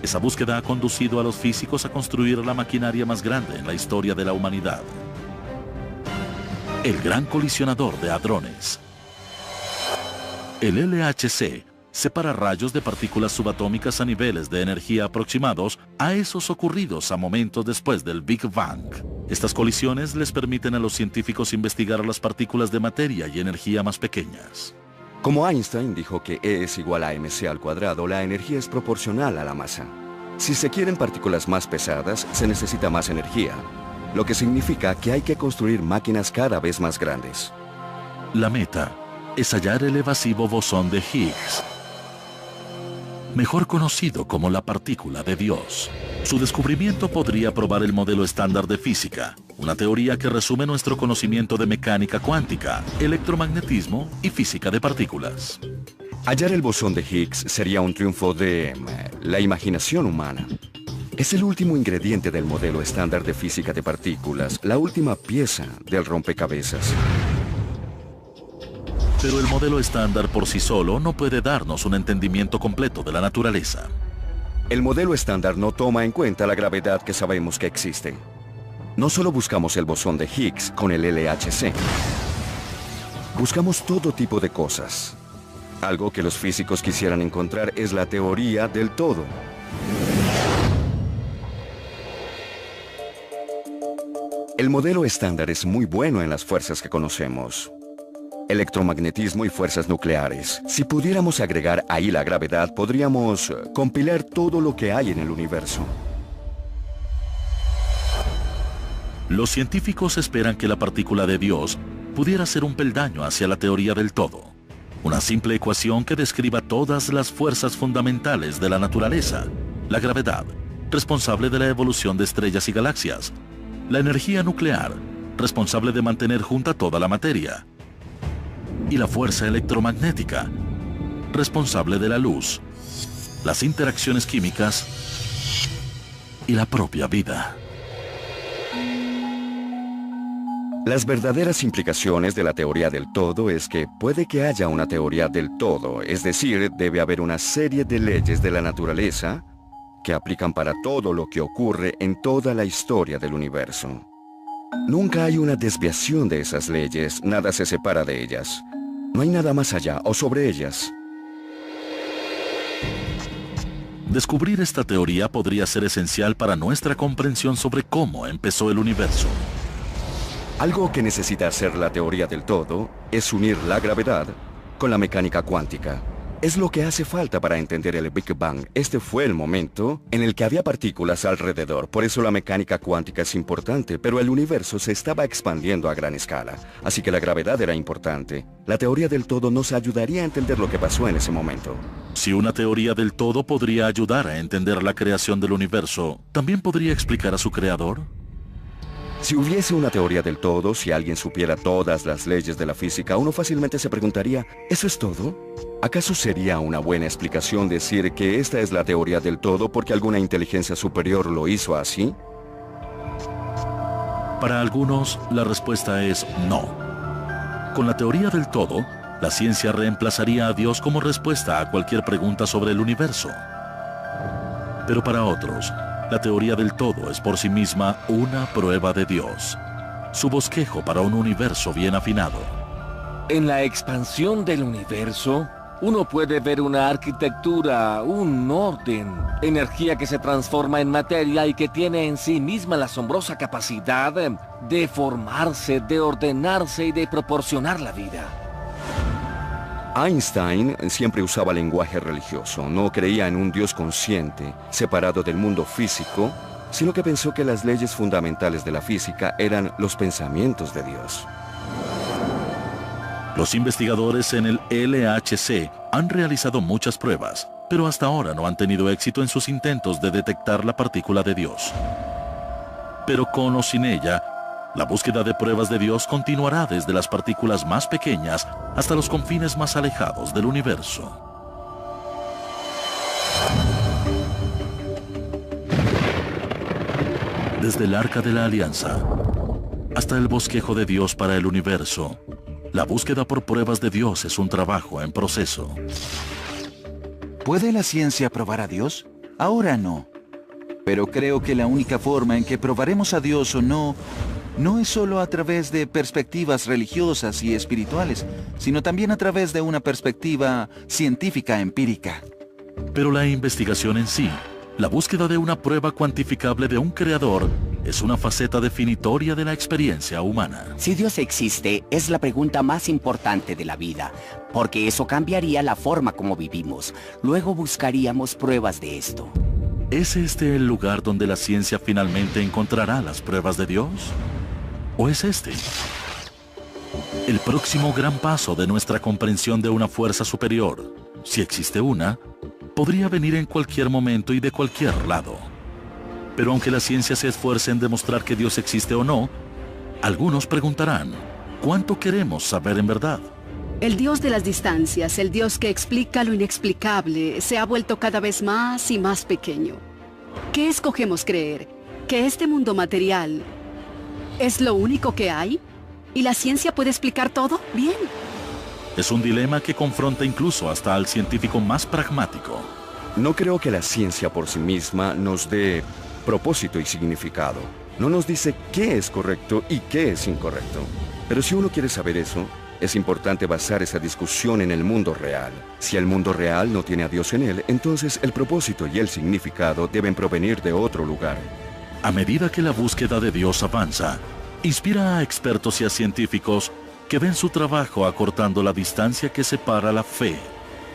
[SPEAKER 1] Esa búsqueda ha conducido a los físicos a construir la maquinaria más grande en la historia de la humanidad: el Gran Colisionador de Hadrones. El LHC separa rayos de partículas subatómicas a niveles de energía aproximados a esos ocurridos a momentos después del Big Bang. Estas colisiones les permiten a los científicos investigar las partículas de materia y energía más pequeñas.
[SPEAKER 3] Como Einstein dijo que E es igual a mc al cuadrado, la energía es proporcional a la masa. Si se quieren partículas más pesadas, se necesita más energía, lo que significa que hay que construir máquinas cada vez más grandes.
[SPEAKER 1] La meta es hallar el evasivo bosón de Higgs, mejor conocido como la partícula de Dios. Su descubrimiento podría probar el modelo estándar de física, una teoría que resume nuestro conocimiento de mecánica cuántica, electromagnetismo y física de partículas.
[SPEAKER 3] Hallar el bosón de Higgs sería un triunfo de la imaginación humana. Es el último ingrediente del modelo estándar de física de partículas, la última pieza del rompecabezas.
[SPEAKER 1] Pero el modelo estándar por sí solo no puede darnos un entendimiento completo de la naturaleza.
[SPEAKER 3] El modelo estándar no toma en cuenta la gravedad que sabemos que existe. No solo buscamos el bosón de Higgs con el LHC. Buscamos todo tipo de cosas. Algo que los físicos quisieran encontrar es la teoría del todo. El modelo estándar es muy bueno en las fuerzas que conocemos: electromagnetismo y fuerzas nucleares. Si pudiéramos agregar ahí la gravedad, podríamos compilar todo lo que hay en el universo.
[SPEAKER 1] Los científicos esperan que la partícula de Dios pudiera ser un peldaño hacia la teoría del todo. Una simple ecuación que describa todas las fuerzas fundamentales de la naturaleza: la gravedad, responsable de la evolución de estrellas y galaxias; la energía nuclear, responsable de mantener junta toda la materia; y la fuerza electromagnética, responsable de la luz, las interacciones químicas y la propia vida.
[SPEAKER 3] Las verdaderas implicaciones de la teoría del todo es que puede que haya una teoría del todo, es decir, debe haber una serie de leyes de la naturaleza que aplican para todo lo que ocurre en toda la historia del universo. Nunca hay una desviación de esas leyes, nada se separa de ellas. No hay nada más allá o sobre ellas.
[SPEAKER 1] Descubrir esta teoría podría ser esencial para nuestra comprensión sobre cómo empezó el universo.
[SPEAKER 3] Algo que necesita hacer la teoría del todo es unir la gravedad con la mecánica cuántica. Es lo que hace falta para entender el Big Bang. Este fue el momento en el que había partículas alrededor. Por eso la mecánica cuántica es importante, pero el universo se estaba expandiendo a gran escala. Así que la gravedad era importante. La teoría del todo nos ayudaría a entender lo que pasó en ese momento.
[SPEAKER 1] Si una teoría del todo podría ayudar a entender la creación del universo, ¿también podría explicar a su creador?
[SPEAKER 3] Si hubiese una teoría del todo, si alguien supiera todas las leyes de la física, uno fácilmente se preguntaría, ¿eso es todo? ¿Acaso sería una buena explicación decir que esta es la teoría del todo porque alguna inteligencia superior lo hizo así?
[SPEAKER 1] Para algunos, la respuesta es no. Con la teoría del todo, la ciencia reemplazaría a Dios como respuesta a cualquier pregunta sobre el universo. Pero para otros, la teoría del todo es por sí misma una prueba de Dios, su bosquejo para un universo bien afinado.
[SPEAKER 5] En la expansión del universo, uno puede ver una arquitectura, un orden, energía que se transforma en materia y que tiene en sí misma la asombrosa capacidad de formarse, de ordenarse y de proporcionar la vida.
[SPEAKER 3] Einstein siempre usaba lenguaje religioso. No creía en un Dios consciente, separado del mundo físico, sino que pensó que las leyes fundamentales de la física eran los pensamientos de Dios.
[SPEAKER 1] Los investigadores en el LHC han realizado muchas pruebas, pero hasta ahora no han tenido éxito en sus intentos de detectar la partícula de Dios. Pero con o sin ella, la búsqueda de pruebas de Dios continuará desde las partículas más pequeñas hasta los confines más alejados del universo. Desde el Arca de la Alianza hasta el bosquejo de Dios para el universo, la búsqueda por pruebas de Dios es un trabajo en proceso.
[SPEAKER 11] ¿Puede la ciencia probar a Dios? Ahora no. Pero creo que la única forma en que probaremos a Dios o no es solo a través de perspectivas religiosas y espirituales, sino también a través de una perspectiva científica empírica.
[SPEAKER 1] Pero la investigación en sí, la búsqueda de una prueba cuantificable de un creador, es una faceta definitoria de la experiencia humana.
[SPEAKER 8] Si Dios existe, es la pregunta más importante de la vida, porque eso cambiaría la forma como vivimos. Luego buscaríamos pruebas de esto.
[SPEAKER 1] ¿Es este el lugar donde la ciencia finalmente encontrará las pruebas de Dios? ¿O es este el próximo gran paso de nuestra comprensión de una fuerza superior? Si existe una, podría venir en cualquier momento y de cualquier lado. Pero aunque la ciencia se esfuerce en demostrar que Dios existe o no, algunos preguntarán, ¿cuánto queremos saber en verdad?
[SPEAKER 6] El Dios de las distancias, el Dios que explica lo inexplicable, se ha vuelto cada vez más y más pequeño. ¿Qué escogemos creer? ¿Que este mundo material es lo único que hay? ¿Y la ciencia puede explicar todo? Bien.
[SPEAKER 1] Es un dilema que confronta incluso hasta al científico más pragmático.
[SPEAKER 3] No creo que la ciencia por sí misma nos dé propósito y significado. No nos dice qué es correcto y qué es incorrecto. Pero si uno quiere saber eso, es importante basar esa discusión en el mundo real. Si el mundo real no tiene a Dios en él, entonces el propósito y el significado deben provenir de otro lugar.
[SPEAKER 1] A medida que la búsqueda de Dios avanza, inspira a expertos y a científicos que ven su trabajo acortando la distancia que separa la fe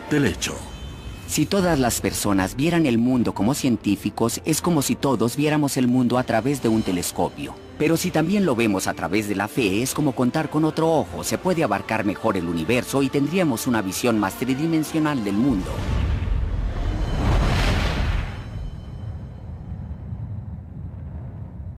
[SPEAKER 1] del hecho.
[SPEAKER 8] Si todas las personas vieran el mundo como científicos, es como si todos viéramos el mundo a través de un telescopio. Pero si también lo vemos a través de la fe, es como contar con otro ojo. Se puede abarcar mejor el universo y tendríamos una visión más tridimensional del mundo.